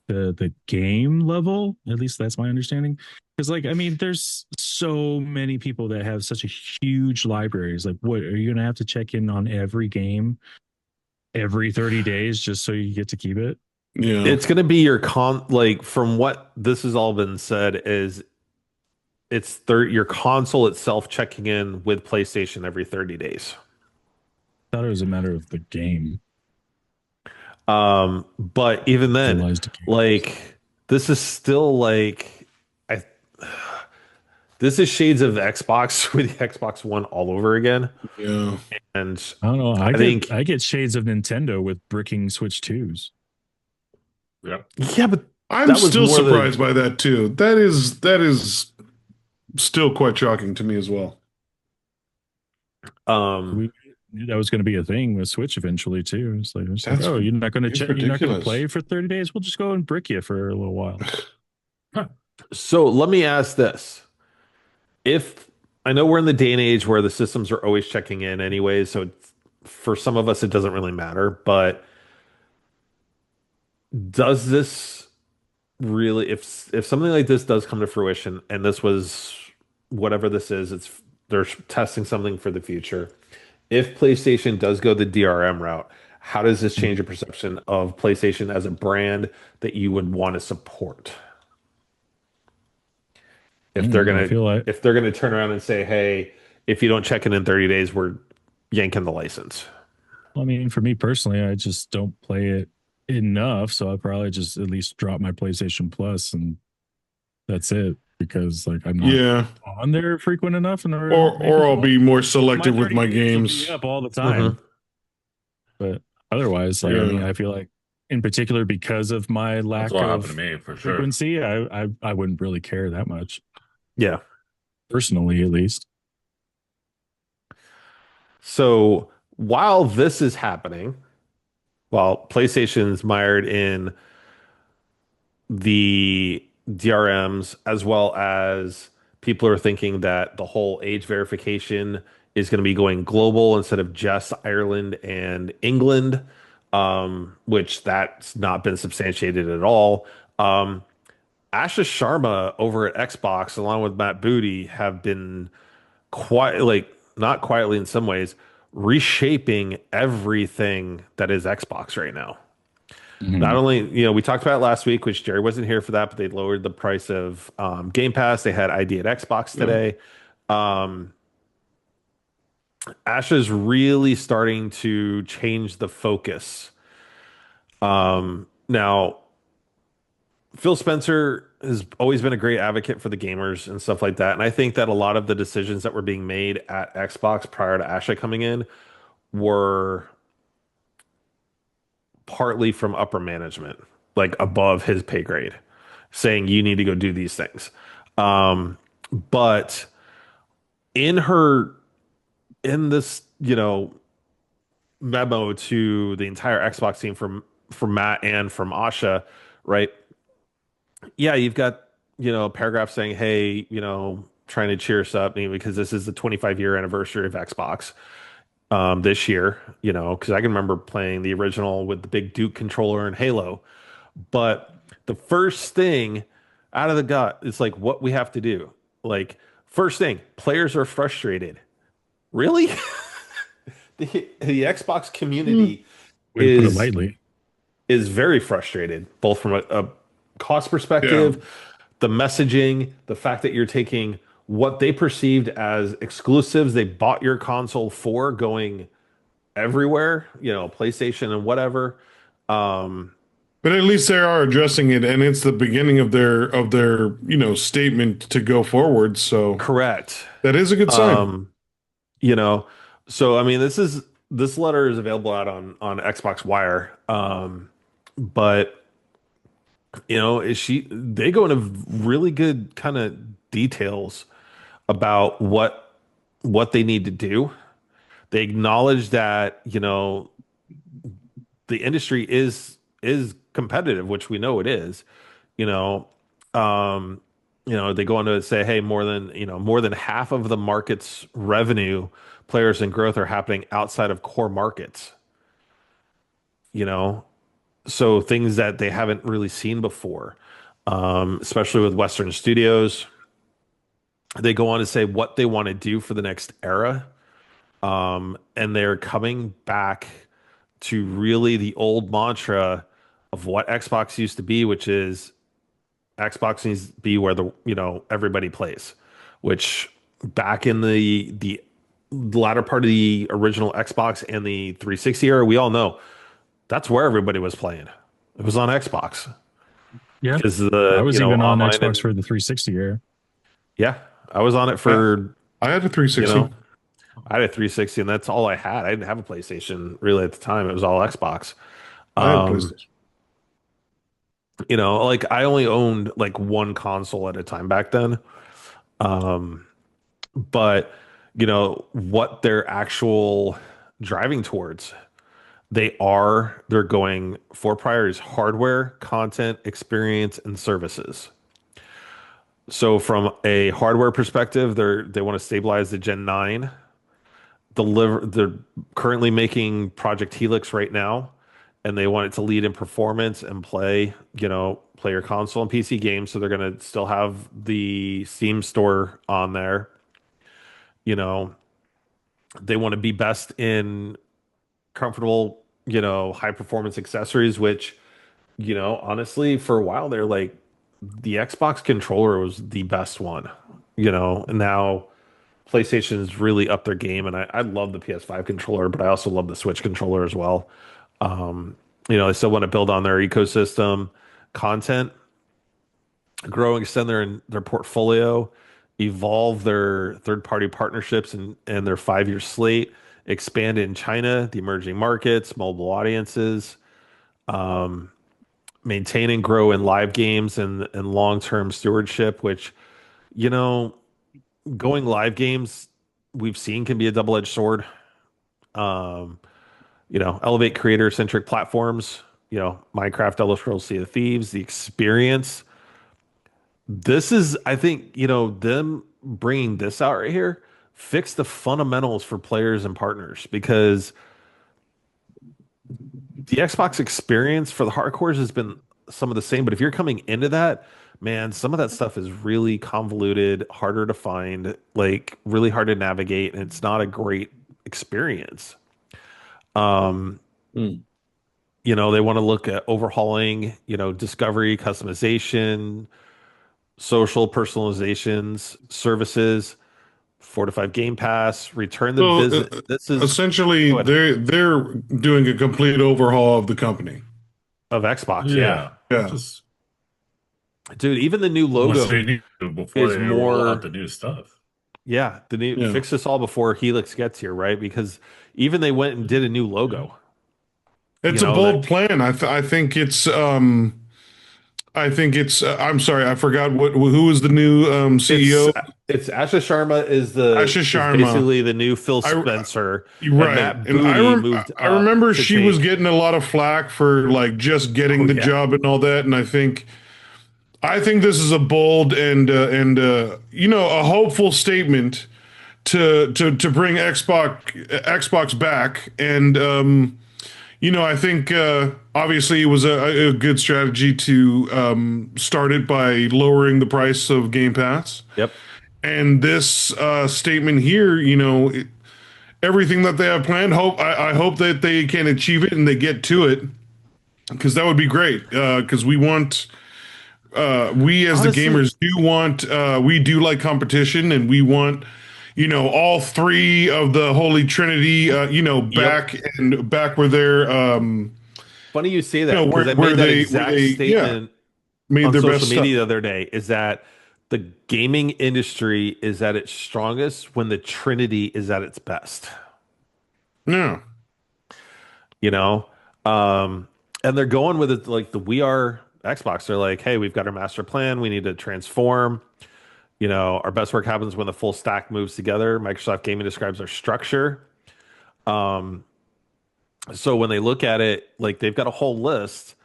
the game level. At least that's my understanding. Because like I mean, there's so many people that have such a huge libraries. Like, what are you gonna have to check in on every game every 30 days just so you get to keep it? yeah, it's going to be your like from what this has all been said is your console itself checking in with PlayStation every 30 days. I thought it was a matter of the game, But even then, localized games. like this is still like I this is shades of Xbox with the Xbox One all over again. yeah. And I don't know. I think I get shades of Nintendo with bricking Switch 2s. Yeah. yeah, but I'm that was still more the surprised by that too. That is still quite shocking to me as well. um We knew that was going to be a thing with Switch eventually too. It's like, That's oh, you're not going to it's check, you're not going to ridiculous. play for 30 days. We'll just go and brick you for a little while. Huh. so let me ask this. If I know we're in the day and age where the systems are always checking in anyway, so for some of us it doesn't really matter, but does this really if something like this does come to fruition and this was whatever this is, it's they're testing something for the future. If PlayStation does go the DRM route, how does this change your perception of PlayStation as a brand that you would want to support? I If don't they're know. I gonna feel like, if they're gonna turn around and say, hey, if you don't check in 30 days, we're yanking the license. I mean, for me personally, I just don't play it enough. So I'll probably just at least drop my PlayStation Plus and that's it. Because like I'm not Yeah. on there frequent enough in order to make Or it. I'll Well, be more my selective with 30 my days will be games. up all the Mhm. time. But otherwise, like I mean, Yeah. I feel like in particular because of my That's lack what happened to of me for sure. frequency, I wouldn't really care that much Yeah. personally, at least. So while this is happening, while PlayStation's mired in the DRMs, as well as people are thinking that the whole age verification is going to be going global instead of just Ireland and England, which that's not been substantiated at all. Asha Sharma over at Xbox, along with Matt Booty, have been quite like not quietly in some ways reshaping everything that is Xbox right now. Not Mhm. only, we talked about it last week, which Jerry wasn't here for that, but they lowered the price of Game Pass. They had ID at Xbox Yeah. today. Um, Asha's really starting to change the focus. Now, Phil Spencer has always been a great advocate for the gamers and stuff like that. And I think that a lot of the decisions that were being made at Xbox prior to Asha coming in were partly from upper management, like above his pay grade, saying you need to go do these things. But in her in this, memo to the entire Xbox team from Matt and from Asha, right? Yeah, you've got, a paragraph saying, hey, trying to cheer us up because this is the 25-year anniversary of Xbox this year, because I can remember playing the original with the big Duke controller and Halo. But the first thing out of the gut is like what we have to do. Like, first thing, players are frustrated. Really? The Xbox Mm. community Way to put it is lightly. is very frustrated, both from a cost Yeah. perspective, the messaging, the fact that you're taking what they perceived as exclusives they bought your console for going everywhere, PlayStation and whatever. Um, But at least they are addressing it, and it's the beginning of their statement to go forward. So correct. that is a good sign. Um, you know, so I mean, this letter is available out on Xbox Wire. But is they go into really good kind of details about what they need to do. They acknowledge that, the industry is competitive, which we know it is. You know, um, they go on to say, hey, more than half of the market's revenue, players and growth are happening outside of core markets. You know, so things that they haven't really seen before, especially with Western studios. They go on to say what they want to do for the next era. And they're coming back to really the old mantra of what Xbox used to be, which is Xbox needs to be where everybody plays, which back in the latter part of the original Xbox and the 360 era, we all know that's where everybody was playing. It was on Xbox Yeah. because I the was even on online Xbox and for the 360 era. yeah, I was on it I, for I had a you know 360. I had a 360 and that's all I had. I didn't have a PlayStation really at the time. It was all Xbox. I had a Um, PlayStation. like I only owned like one console at a time back then. Um, but what they're actual driving towards, they're going for priorities: hardware, content, experience, and services. So from a hardware perspective, they want to stabilize the Gen 9. They're currently making Project Helix right now, and they want it to lead in performance and play your console and PC games. So they're going to still have the Steam store on there. You know, they want to be best in comfortable high performance accessories, which, honestly, for a while there, like the Xbox controller was the best one, and now PlayStation's really upped their game, and I love the PS5 controller, but I also love the Switch controller as well. They still want to build on their ecosystem content, grow and extend their portfolio, evolve their third-party partnerships and their 5-year slate, expand in China, the emerging markets, mobile audiences, maintain and grow in live games and long-term stewardship, which, you know, going live games we've seen can be a double-edged sword. Um, elevate creator-centric platforms, Minecraft, Elder Scrolls, Sea of Thieves, the experience. This is, I think, them bringing this out right here, fix the fundamentals for players and partners because the Xbox experience for the hardcores has been some of the same. But if you're coming into that, man, some of that stuff is really convoluted, harder to find, like really hard to navigate, and it's not a great experience. Um, Mm. they want to look at overhauling, discovery, customization, social personalizations, services, fortify Game Pass, return the So business. This is essentially, go ahead. they're doing a complete overhaul of the company. Of Xbox, yeah. Yeah. Yeah. Just Dude, even the new what logo they need to before is they roll out more, the new stuff. yeah, the new Yeah. fix this all before Helix gets here, right? Because even they went and did a new logo. It's a That bold plan. I think it's I'm sorry, I forgot who was the new it's CEO. it's Asha Sharma Asha is Sharma. basically the new Phil I Spencer, and Right. Matt And Booty moved I up remember to she was take. getting a lot of flack for like just Oh getting the yeah, job and all that, and I think this is a bold and a hopeful statement to bring Xbox back. And I think obviously it was a good strategy to start it by lowering the price of Game Pass. yep. And this statement here, everything that they have planned, I hope that they can achieve it and they get to it because that would be great. Because we as the Honestly, gamers we do like competition and we want all three of the holy trinity yep. back where they're Funny you say that because I where made that where exact they statement made on their social best stuff. media the other day. Is that the gaming industry is at its strongest when the Trinity is at its best. Yeah. You know, um, and they're going with it like the We Are Xbox. They're like, hey, we've got our master plan. We need to transform. Our best work happens when the full stack moves together. Microsoft Gaming describes our structure. Um, so when they look at it, like they've got a whole list.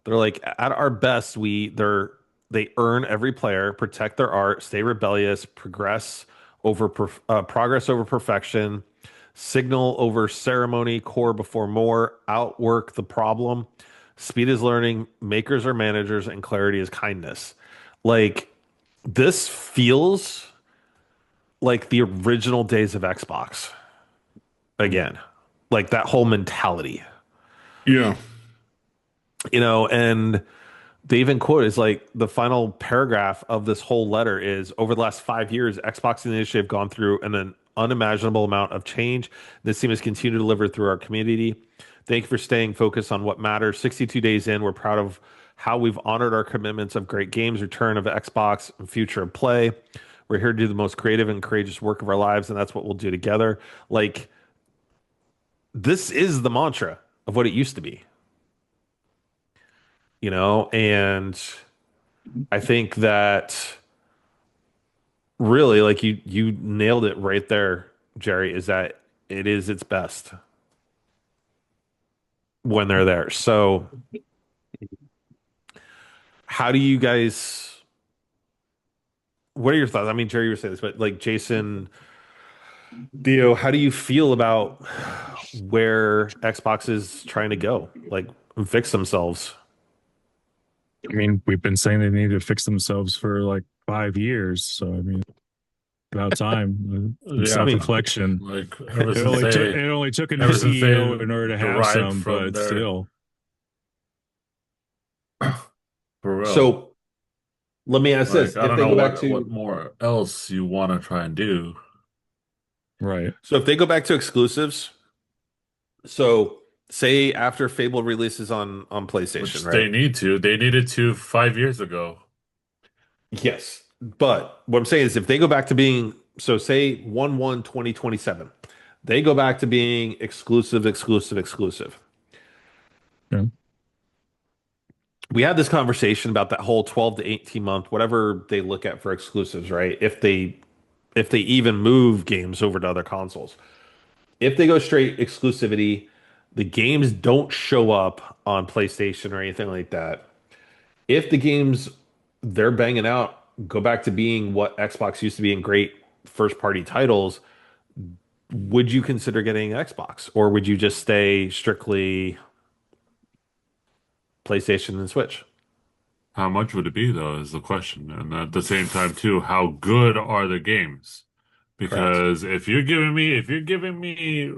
They're like, at our best, they earn every player, protect their art, stay rebellious, progress over perfection, signal over ceremony, core before more, outwork the problem. Speed is learning, makers are managers, and clarity is kindness. Like this feels like the original days of Xbox again, like that whole mentality, Yeah. and they even quote is like the final paragraph of this whole letter is over the last 5 years, Xbox and the industry have gone through an unimaginable amount of change. This team has continued to deliver through our community. Thank you for staying focused on what matters. 62 days in, we're proud of how we've honored our commitments of great games, return of Xbox, and future of play. We're here to do the most creative and courageous work of our lives, and that's what we'll do together. Like, this is the mantra of what it used to be, and I think that really, like you nailed it right there, Jerry, is that it is its best when they're there. So how do you guys what are your thoughts? I mean, Jerry, you were saying this, but like Jason, Theo, how do you feel about where Xbox is trying to go? Like fix themselves. I mean, we've been saying they need to fix themselves for like 5 years. So I mean, About time. Yeah, I mean, Self-reflection. like ever since It they only took a new ever since they CEO in order to have derived some, from but their still. for real. so let me ask Like this: I if don't they know go back what to more else you want to try and do. Right. if they go back to exclusives, so say after Fable releases on PlayStation, Which they right? need to. They needed to 5 years ago. Yes. But what I'm saying is if they go back to being, so say 1/1/2027, they go back to being exclusive, exclusive, exclusive. Yeah. We had this conversation about that whole 12 to 18 month, whatever they look at for exclusives, right? If they even move games over to other consoles. If they go straight exclusivity, the games don't show up on PlayStation or anything like that. If the games they're banging out go back to being what Xbox used to be in great first party titles, would you consider getting an Xbox or would you just stay strictly PlayStation and Switch? How much would it be though is the question. And at the same time too, how good are the games? Correct. Because if you're giving me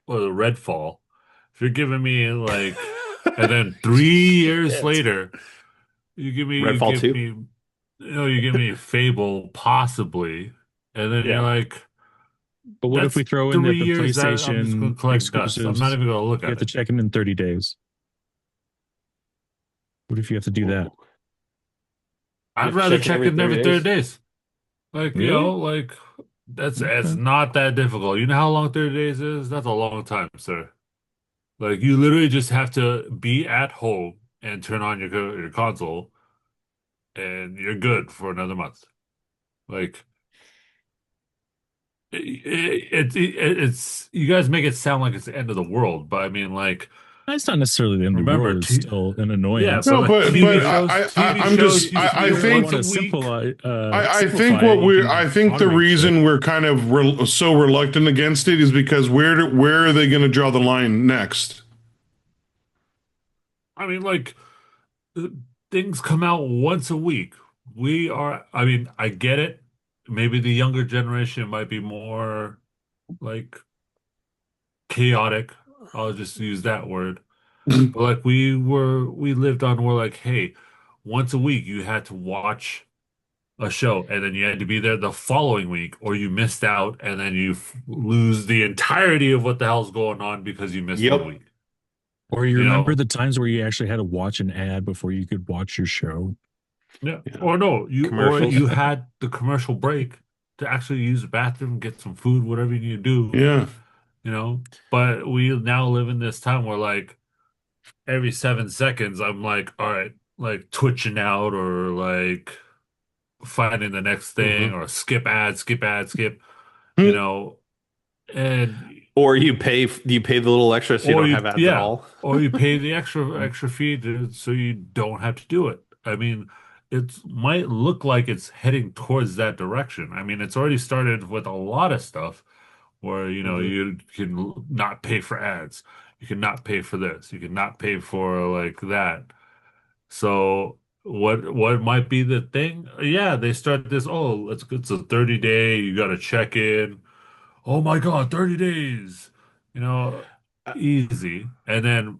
well, Redfall, if you're giving me like and then 3 years Shit. later, you Redfall give 2? me you give me Fable possibly, and then you're Yeah. like, But what if we that's throw in that the 3 years that I'm just gonna PlayStation collect dust. I'm not exclusives, even gonna look you at have to it. check in 30 days? What if you have to do that? Ooh. You I'd have to rather check in check every it 30 every 30 days? days. Like, Really? like that's it's Okay. not that difficult. You know how long 30 days is? That's a long time, sir. Like you literally just have to be at home and turn on your console and you're good for another month. Like it's you guys make it sound like it's the end of the world, but I mean like It's not necessarily the end of the remember world. It's t still an yeah, but annoyance. No, like but TV I'm shows just used to be I If you really think want once a to week. I think simplify what it, you we're can I think the Automate shit. reason we're kind of so reluctant against it is because where are they going to draw the line next? I mean like uh, things come out once a week. I mean, I get it. Maybe the younger generation might be more like chaotic. I'll just use that word. But like we lived on, we're like, hey, once a week you had to watch a show and then you had to be there the following week or you missed out and then you lose the entirety of what the hell's going on because you missed one Yep. week. or you You remember know, the times where you actually had to watch an ad before you could watch your show. yeah. Yeah. Or no, you Commercials. had the commercial break to actually use the bathroom, get some food, whatever you need to do, Yeah. you know. But we now live in this time where like every 7 seconds I'm like, all right, like twitching out or like finding the next thing Hmm. or skip ad, skip, you Hmm. know, and Or you pay the little extra so you or don't you have ads at yeah, all. or you pay the extra fee so you don't have to do it. I mean, it might look like it's heading towards that direction. I mean, it's already started with a lot of stuff where Hmm. you can not pay for ads, you can not pay for this, you can not pay for like that. So what might be the thing? Yeah, they start this. Oh, it's a 30-day. You got to check in. Oh my God, 30 days. You know, easy. And then,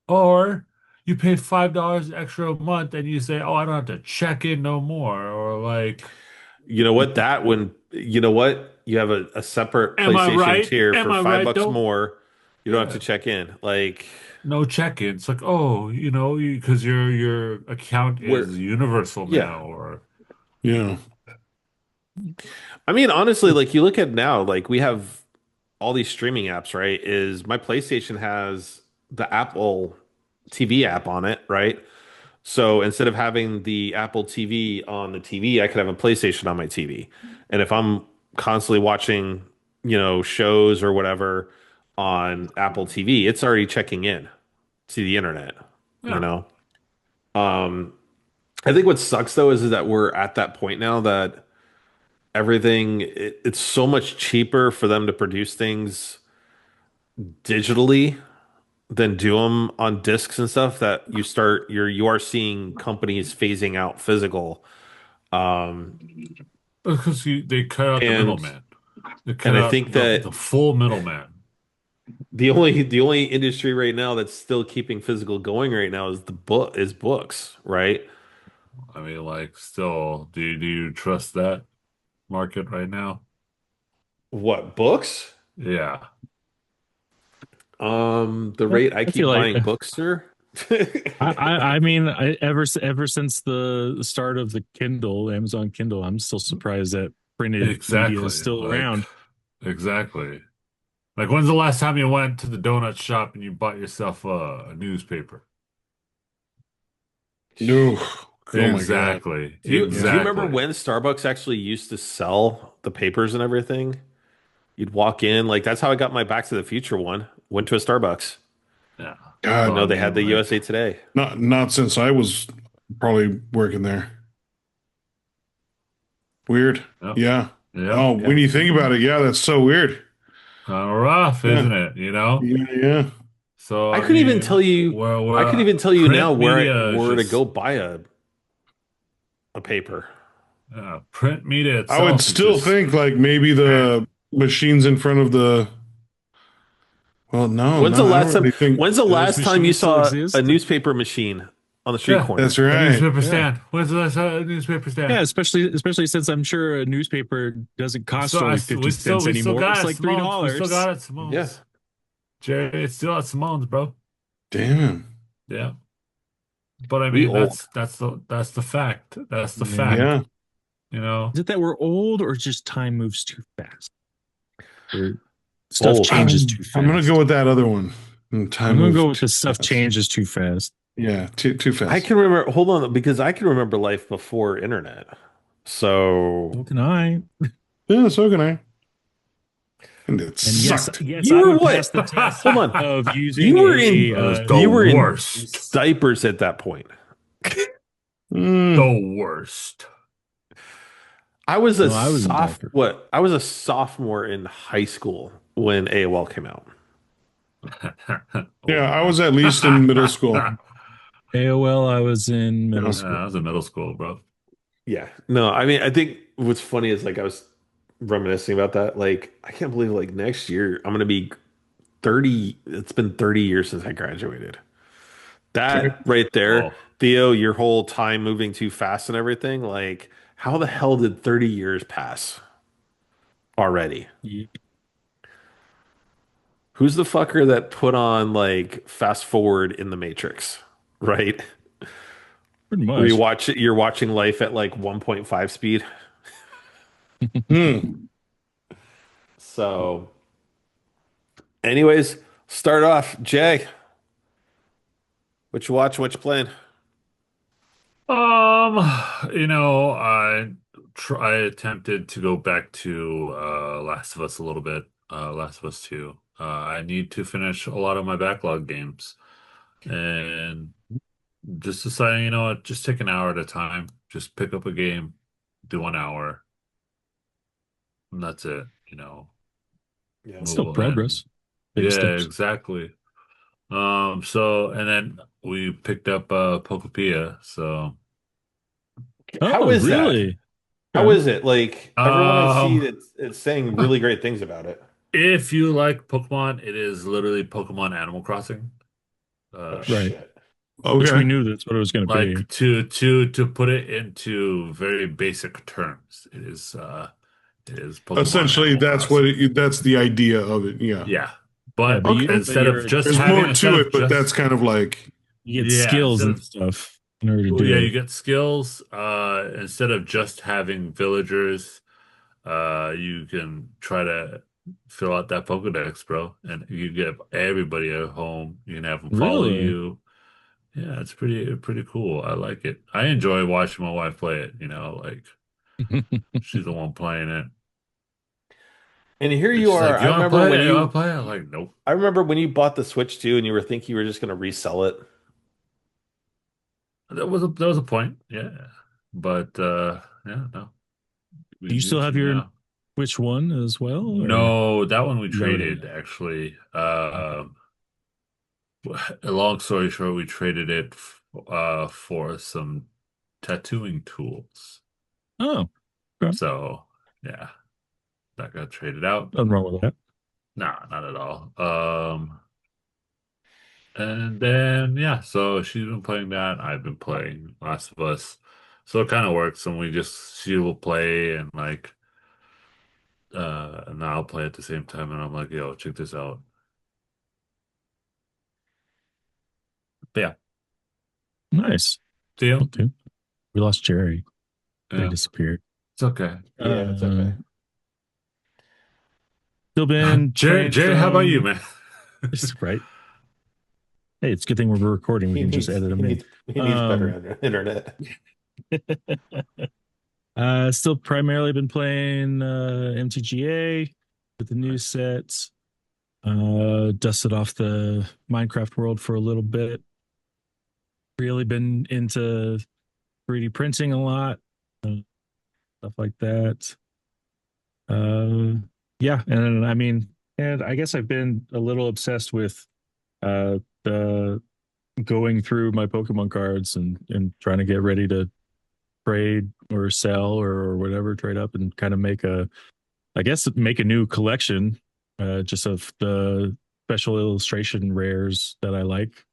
or you pay $5 extra a month and you say, oh, I don't have to check in no more. Or like, You know what? That when you know what you have a separate am I PlayStation right? tier Am for I five right bucks though? more. You don't have to Yeah. check in. Like No check-in. It's like, oh, because your account where? is universal Yeah. now, or Yeah. I mean, honestly, like you look at now, like we have all these streaming apps, right? Is my PlayStation has the Apple TV app on it, right? So instead of having the Apple TV on the TV, I could have a PlayStation on my TV. And if I'm constantly watching, shows or whatever on Apple TV, it's already checking in to the internet, you yeah. know? Um, I think what sucks though is that we're at that point now that it's so much cheaper for them to produce things digitally than do them on discs and stuff that you are seeing companies phasing out physical. Because they cut out the And middleman. They cut and I out think the that full middleman. the only industry right now that's still keeping physical going right now is books, right? I mean, like, still, do you trust that market right now? What, books? Yeah. The Yeah, rate I I feel keep like buying books, sir. I mean, ever since the start of the Kindle, Amazon Kindle, I'm still surprised that printed media is Exactly. still Like, around. exactly. Like, when's the last time you went to the donut shop and you bought yourself a newspaper? No. Oh my God. Exactly. Do you Yeah. remember Exactly. when Starbucks actually used to sell the papers and everything? You'd walk in, like that's how I got my Back to the Future one. Went to a Starbucks. Yeah. You So, God, know, I they had mean, the like, USA Today. not since I was probably working there. Weird. yep. Yeah. Yep. Oh, Yeah. when you think about it, yeah, that's so weird. Kind of rough, Yeah. isn't it? You know? Yeah. Yeah. So, I I couldn't even mean, tell you. I couldn't even tell you now print where media is where to just, go buy a paper. print media I would itself is still just, think like maybe eh. the machines in front of the. Well, no, When's the no, I last don't time? really think When's the Do those last time you machines still saw a exist? newspaper machine on the street Yeah, corner? that's a right. newspaper Yeah. stand. When's the last newspaper stand? Yeah, especially since I'm sure a newspaper doesn't cost only 50 cents We still anymore. got It's it, like three Simone's. We still dollars. got it, Yeah. Simone's. Jerry, it's still at Simone's, bro. Damn. Yeah, but I We mean, old. that's the fact. That's the Yeah. fact. Yeah. You know. Is it that we're old or just time moves too fast? Or stuff Both. changes too I'm gonna go fast? with that other one. And I'm time gonna moves go with too the stuff fast. changes too fast. Yeah, too I fast. can remember. Hold on, because I can remember life before internet. So So can I. Yeah, so can I. And it And sucked. yes, you I were would pass what? the test Hold on. of You using were a in That was the you were in worst. diapers at that point. Mm, The worst. I was a no, I was in diaper. I was a sophomore in high school when AOL came out. yeah, Old I was man. at least in middle school. AOL, I was in middle Yeah. Yeah, school. I was in middle school, bro. Yeah. No, I mean, I think what's funny is like I was reminiscing about that. Like, I can't believe like next year I'm gonna be 30. It's been 30 years since I graduated. That right there, Oh, Theo, your whole time moving too fast and everything, like, how the hell did 30 years pass already? Yeah, Who's the fucker that put on like fast forward in the Matrix, right? pretty Where much. you're watching life at like 1.5 speed. Hmm. So, anyways, start off. Jay, what you watching? What you playing? um, I attempted to go back to Last of Us a little bit. Last of Us 2. I need to finish a lot of my backlog games, and just deciding, you know what, just take an hour at a time. Just pick up a game, do an hour, and that's it. Yeah. Still Move and progress. Baby yeah, steps. exactly. So and then we picked up Pokepia. So How Oh, is that? really? How Okay. is it? Like everyone I see um it's saying really great things about it. if you like Pokemon, it is literally Pokemon Animal Crossing. Oh Uh Right. shit. Which we Okay. knew that's what it was going to be. like to put it into very basic terms, it is Pokemon Essentially, Animal that's what Crossing. that's the idea of it. Yeah. Yeah. Yeah, But but Okay. There's more to it, but that's kind of like, you get yeah, skills instead and of stuff in order to well, yeah, do you it. get skills. Instead of just having villagers, you can try to fill out that Pokedex, bro, and you get everybody at home. You can have them follow Really? you. Yeah, it's pretty cool. I like it. I enjoy watching my wife play it. Like she's the one playing it. And here And you she's are. like, I "You want to remember play when it? You want you to play it?" I'm like, "Nope." I remember when you bought the Switch 2 and you were thinking you were just gonna resell it. That was a point. Yeah, but yeah, no, we Do you still need to, have your which one as well, or No, that one we you got rid of it? traded actually. Okay. A long story short, we traded it for some tattooing tools. Oh, Okay. So yeah, that got traded out. Nothing wrong with that. Nah, not at all. And then yeah, so she's been playing that. I've been playing Last of Us. So it kind of works, and she will play and like and I'll play at the same time, and I'm like, yo, check this out. But yeah, Nice. see you. Okay. We lost Jerry. They Yeah, disappeared. it's okay. Yeah, it's Uh, okay. Still been playing Jerry, how about you, some. man? Right. Hey, it's a good thing we're recording. We He can just needs edit he them in. needs he needs better internet. Still primarily been playing MTGA with the new sets. Dusted off the Minecraft world for a little bit. Really been into 3D printing a lot, uh, stuff like that. Uh, yeah, and I mean, and I guess I've been a little obsessed with the going through my Pokemon cards and trying to get ready to trade or sell or whatever, trade up and kind of make a, I guess, make a new collection, just of the special illustration rares that I like.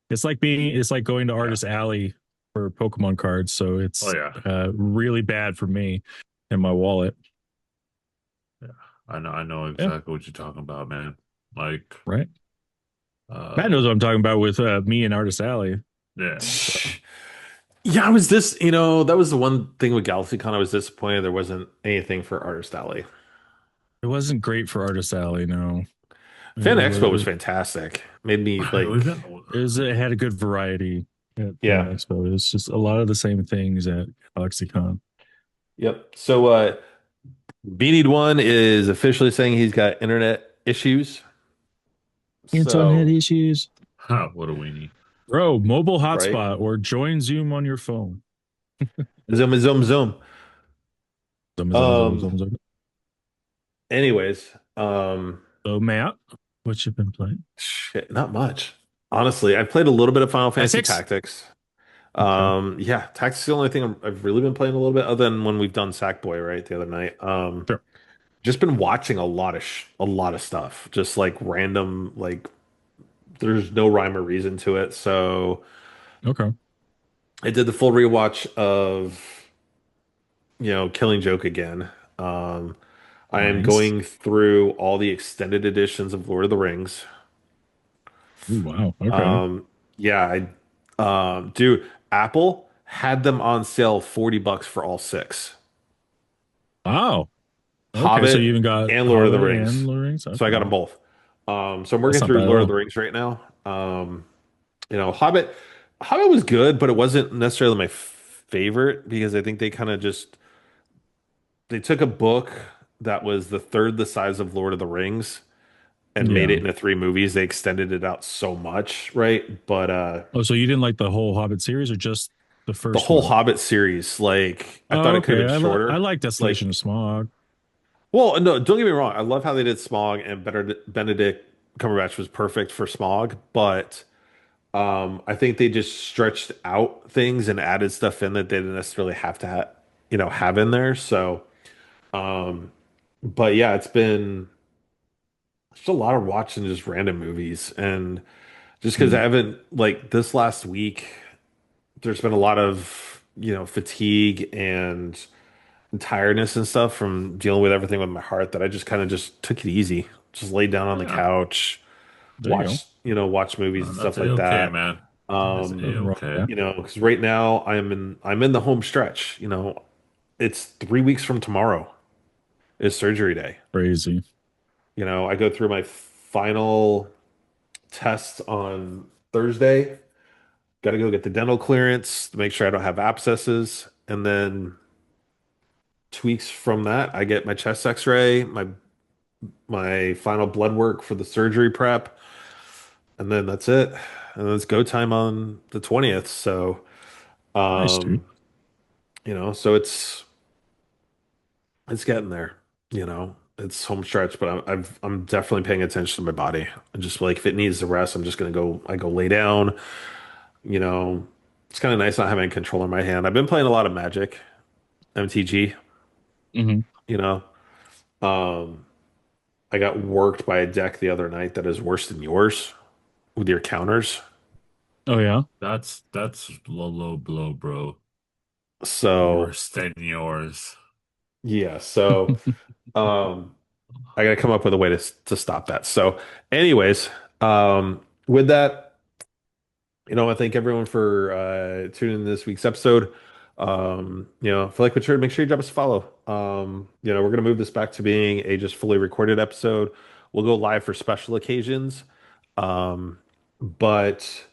It's like going to Yeah. Artist Alley for Pokemon cards, so Oh it's yeah. really bad for me and my wallet. Yeah. I know Yeah, exactly what you're talking about, man. Like, right. Matt knows uh, what I'm talking about with me and Artist Alley. yeah. Yeah, that was the one thing with GalaxyCon I was disappointed there wasn't anything for Artist Alley. It wasn't great for Artist Alley, no. Fan It Expo was was, fantastic. Made me We've like, been, it had a good variety at Fan yeah. Expo. It was just a lot of the same things at GalaxyCon. Yep. So Beanie One is officially saying he's got internet issues. Internet So, issues. what a weenie. Bro, mobile right? hotspot or join Zoom on your phone. Zoom, zoom, zoom. Zoom, zoom, zoom, Um, zoom, zoom. anyways, So, Matt, what you been playing? shit, not much. Honestly, I played a little bit of Final Fantasy Essex? Tactics. Okay. Yeah, Tactics is the only thing I've really been playing a little bit, other than when we've done Sackboy, right, the other night. Sure. Just been watching a lot of stuff, just like random, like there's no rhyme or reason to it. So Okay. I did the full rewatch of, Killing Joke again. I am Nice. going through all the extended editions of Lord of the Rings. Ooh, wow. Okay. Um, yeah, dude, Apple had them on sale $40 for all six. Wow. Okay. So you Hobbit even got and Lord of the Hobbit and Rings. Lord of the Rings? So I got them Okay. both. So I'm That's working not through bad at Lord of the all. Rings right now. Hobbit was good, but it wasn't necessarily my favorite because I think they kind of just they took a book that was the third the size of Lord of the Rings and made Yeah. it into three movies. They extended it out so much, right? But Oh, so you didn't like the whole Hobbit series or just the the first whole one? Hobbit series, like I thought Oh, it could have okay. been I shorter. like Desolation Like, of Smog. well, no, don't get me wrong. I love how they did Smog and Benedict Cumberbatch was perfect for Smog, but I think they just stretched out things and added stuff in that they didn't necessarily have to have in there. So, but yeah, it's been just a lot of watching just random movies and just because I Hmm. haven't like this last week, there's been a lot of fatigue and tiredness and stuff from dealing with everything with my heart that I just kind of just took it easy, just laid down on the Yeah, couch, There you go. watch movies and that's stuff like a-okay, that. man. That's Um, Nothing wrong with a-okay. that. because right now I'm in the home stretch. It's 3 weeks from tomorrow is surgery day. Crazy. I go through my final test on Thursday. Got to go get the dental clearance to make sure I don't have abscesses, and then 2 weeks from that, I get my chest X-ray, my final blood work for the surgery prep, and then that's it. And then it's go time on the 20th. So, Nice, dude. um, so it's getting there. It's home stretch, but I'm definitely paying attention to my body. And just like if it needs to rest, I'm just gonna go. I go lay down. You know, it's kind of nice not having a controller in my hand. I've been playing a lot of Magic. MTG. Hmm. You know, um, I got worked by a deck the other night that is worse than yours with your counters. Oh yeah. That's low blow, bro. So Worse than yours. yeah, so um, I got to come up with a way to stop that. So, anyways, with that, I thank everyone for tuning in this week's episode. If you like what you heard, make sure you drop us a follow. We're gonna move this back to being a just fully recorded episode. We'll go live for special occasions. But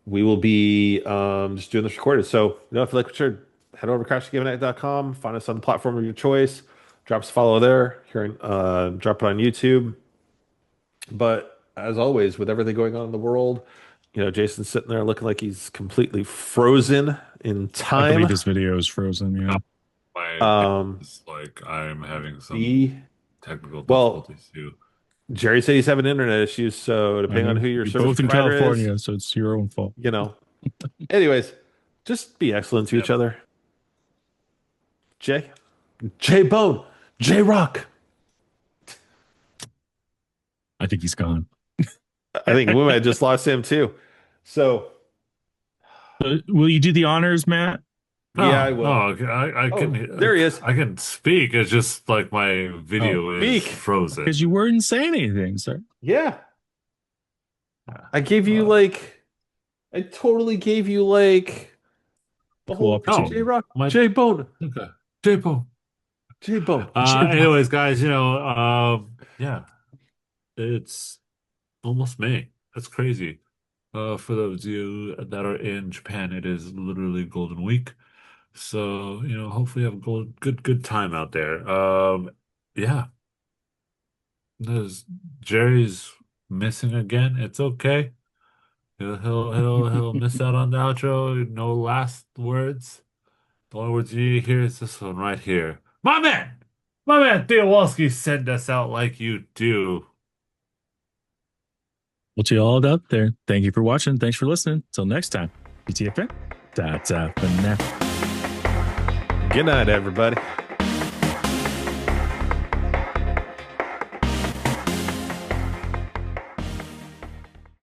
we will be just doing this recorded. So, if you like what you heard, head over to crashinggamenight.com, find us on the platform of your choice, drop us a follow there, drop it on YouTube. But as always, with everything going on in the world, Jason's sitting there looking like he's completely frozen in I believe time. this video is frozen. Yeah. My Um, it's like I'm having some B, technical well, difficulties too. Jerry said he's having internet issues, so I depending on know. who your You're service both in provider is, California, so it's your you fault. anyways, just be excellent to each Yep. other. J Bone, J Rock. I think he's gone. I think we might have just lost him too. So Will you do the honors, Matt? yeah, I will. Okay. I can There he is. I can speak. It's just like my video is speak. frozen. Because you weren't saying anything, sir. Yeah. I gave you I totally gave you the Cool whole opportunity. J Rock, My- J Bone, Okay. J-Bo. J Bone. Anyways, guys, yeah, it's almost May. That's crazy. For those of you that are in Japan, it is literally Golden Week. So, hopefully you have a good time out there. Yeah. There's Jerry's missing again. It's okay. He'll miss out on the outro. No last words. The only words you need to hear is this one right here. My man Theowalski send us out like you do. Well, to all out there, thank you for watching. Thanks for listening. Till next time, PTFN. That's for now. Good night, everybody.